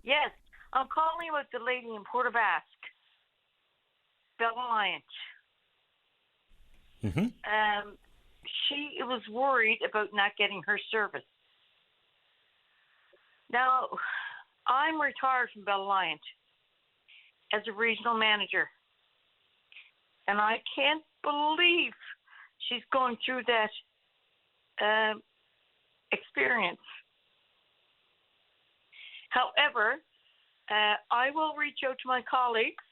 Yes, I'm calling about the lady in Port of Ask, Bell Alliance. Mm-hmm. She was worried about not getting her service. Now, I'm retired from Bell Alliance as a regional manager, and I can't believe she's going through that experience. However, I will reach out to my colleagues.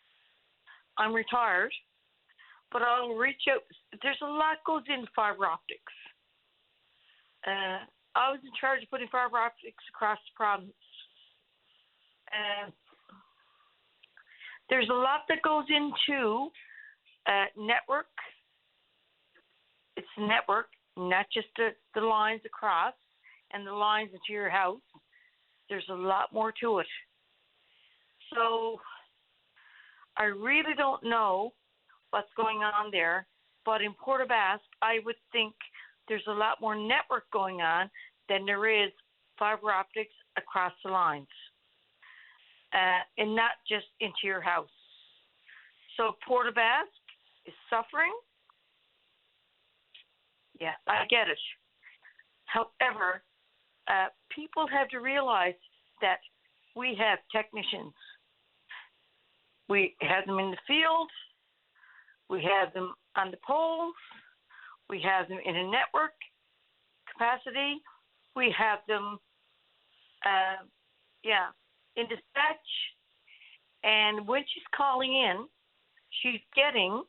I'm retired. but I'll reach out. There's a lot goes into fiber optics. I was in charge of putting fiber optics across the province. There's a lot that goes into network. It's the network, not just the lines across and the lines into your house. There's a lot more to it. So I really don't know what's going on there, but in Port aux Basques, I would think there's a lot more network going on than there is fiber optics across the lines, and not just into your house. So Port aux Basques is suffering. Yeah, I get it. However, people have to realize that we have technicians. We have them in the field. We have them on the poles. We have them in a network capacity. We have them, in dispatch. And when she's calling in, she's getting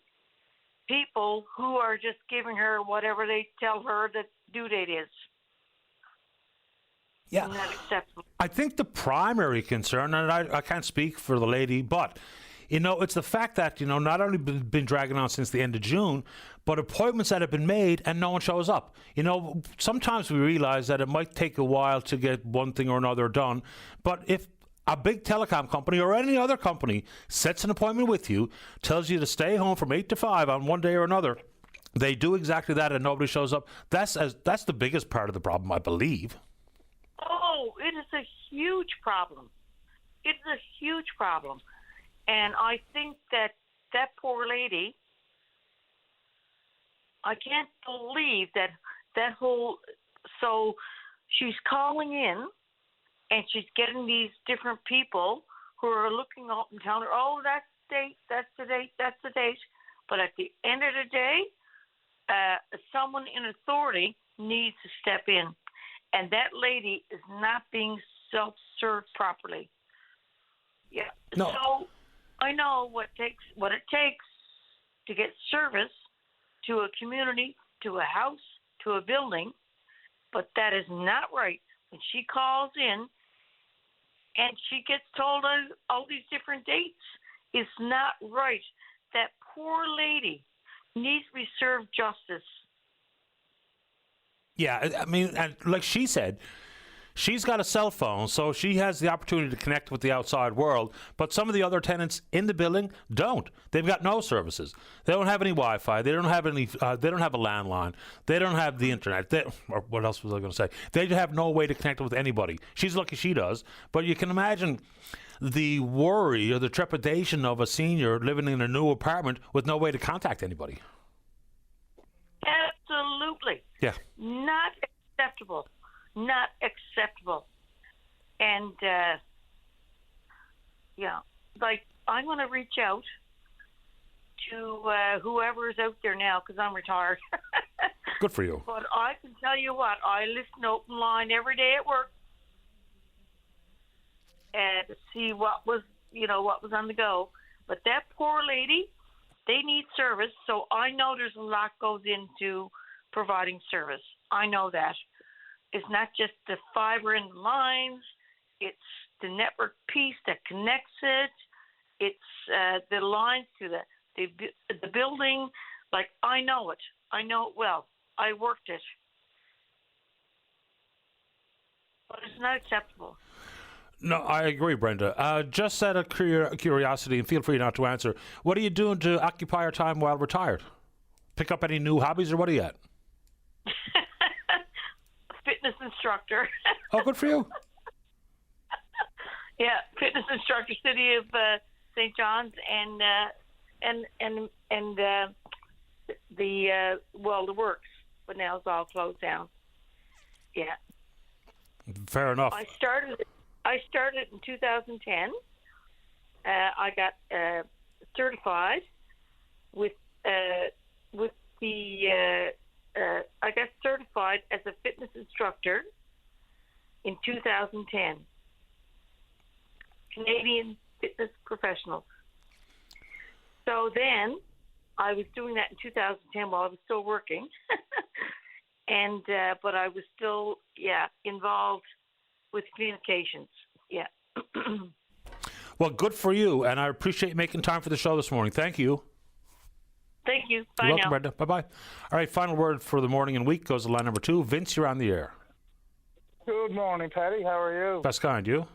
people who are just giving her whatever they tell her the due date is. Yeah. Not acceptable. I think the primary concern, and I can't speak for the lady, but it's the fact that, not only been dragging on since the end of June, but appointments that have been made and no one shows up. Sometimes we realize that it might take a while to get one thing or another done, but if a big telecom company or any other company sets an appointment with you, tells you to stay home from 8 to 5 on one day or another, they do exactly that and nobody shows up. That's the biggest part of the problem, I believe. Oh, it is a huge problem. It's a huge problem. And I think that poor lady, I can't believe that so she's calling in and she's getting these different people who are looking up and telling her, oh, that's the date, that's the date, that's the date. But at the end of the day, someone in authority needs to step in. And that lady is not being self-served properly. Yeah. No. So I know what it takes to get service to a community, to a house, to a building, but that is not right. When she calls in and she gets told all these different dates, it's not right. That poor lady needs to be served justice. Yeah, I mean, and like she said, she's got a cell phone, so she has the opportunity to connect with the outside world, but some of the other tenants in the building don't. They've got no services. They don't have any Wi-Fi. They don't have any. They don't have a landline. They don't have the internet. Or what else was I going to say? They have no way to connect with anybody. She's lucky she does, but you can imagine the worry or the trepidation of a senior living in a new apartment with no way to contact anybody. Absolutely. Yeah. Not acceptable. Not acceptable. And, like, I'm going to reach out to whoever is out there now because I'm retired. Good for you. But I can tell you what, I listen to Open Line every day at work and to see what was on the go. But that poor lady, they need service, so I know there's a lot goes into providing service. I know that. It's not just the fiber in the lines. It's the network piece that connects it. It's the lines to the building. Like, I know it. I know it well. I worked it. But it's not acceptable. No, I agree, Brenda. Just out of curiosity, and feel free not to answer, what are you doing to occupy your time while retired? Pick up any new hobbies, or what are you at? Fitness instructor. Oh, good for you. Yeah, fitness instructor, City of St. John's, and the works, but now it's all closed down. Yeah. Fair enough. I started in 2010. I got certified with the. I got certified as a fitness instructor in 2010. Canadian Fitness Professionals. So then I was doing that in 2010 while I was still working, and but I was still involved with communications. Yeah. Well, good for you, and I appreciate you making time for the show this morning. Thank you. Thank you. Bye You're welcome, now. Brenda. Bye-bye. All right, final word for the morning and week goes to line number 2. Vince, you're on the air. Good morning, Patty. How are you? Best kind, you?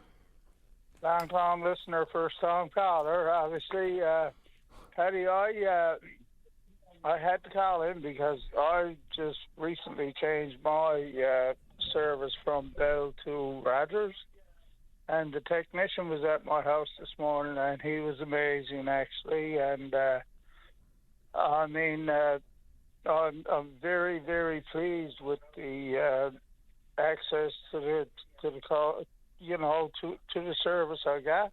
Long-time listener, first-time caller. Obviously, Patty, I had to call in because I just recently changed my service from Bell to Rogers, and the technician was at my house this morning, and he was amazing, actually. And I mean, I'm very, very pleased with the access to the call, to the service I got.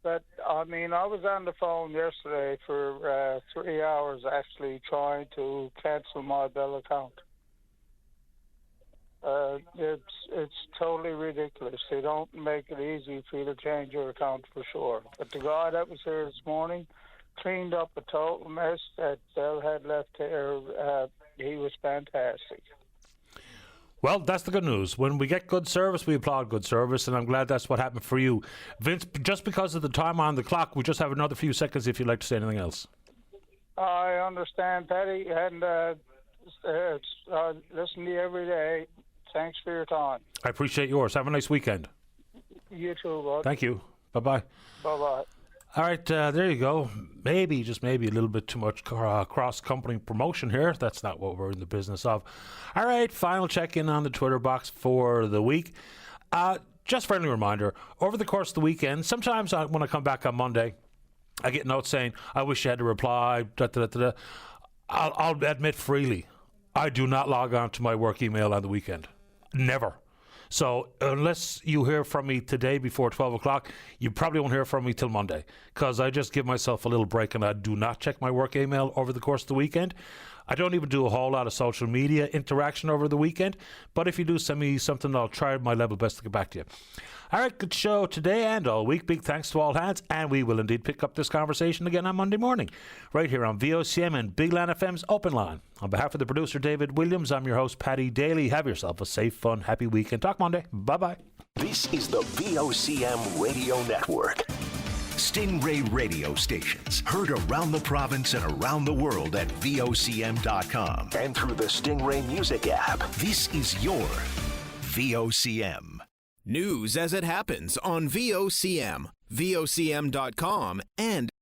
But I mean, I was on the phone yesterday for 3 hours actually trying to cancel my Bell account. It's totally ridiculous. They don't make it easy for you to change your account for sure. But the guy that was here this morning cleaned up a total mess that Bell had left there. He was fantastic. Well, that's the good news. When we get good service, we applaud good service, and I'm glad that's what happened for you. Vince, just because of the time on the clock, we just have another few seconds if you'd like to say anything else. I understand, Patty, and I listen to you every day. Thanks for your time. I appreciate yours. Have a nice weekend. You too, bud. Thank you. Bye-bye. Bye-bye. All right, there you go. Maybe, just maybe, a little bit too much cross-company promotion here. That's not what we're in the business of. All right, final check-in on the Twitter box for the week. Just friendly reminder, over the course of the weekend, sometimes when I come back on Monday, I get notes saying, I wish you had to reply, I'll admit freely, I do not log on to my work email on the weekend. Never. So unless you hear from me today before 12 o'clock, you probably won't hear from me till Monday, because I just give myself a little break and I do not check my work email over the course of the weekend. I don't even do a whole lot of social media interaction over the weekend, but if you do send me something, I'll try my level best to get back to you. All right, good show today and all week. Big thanks to all hands, and we will indeed pick up this conversation again on Monday morning, right here on VOCM and Big Land FM's Open Line. On behalf of the producer, David Williams, I'm your host, Paddy Daly. Have yourself a safe, fun, happy weekend. Talk Monday. Bye-bye. This is the VOCM Radio Network. Stingray radio stations heard around the province and around the world at VOCM.com and through the Stingray Music app. This is your VOCM. News as it happens on VOCM, VOCM.com, and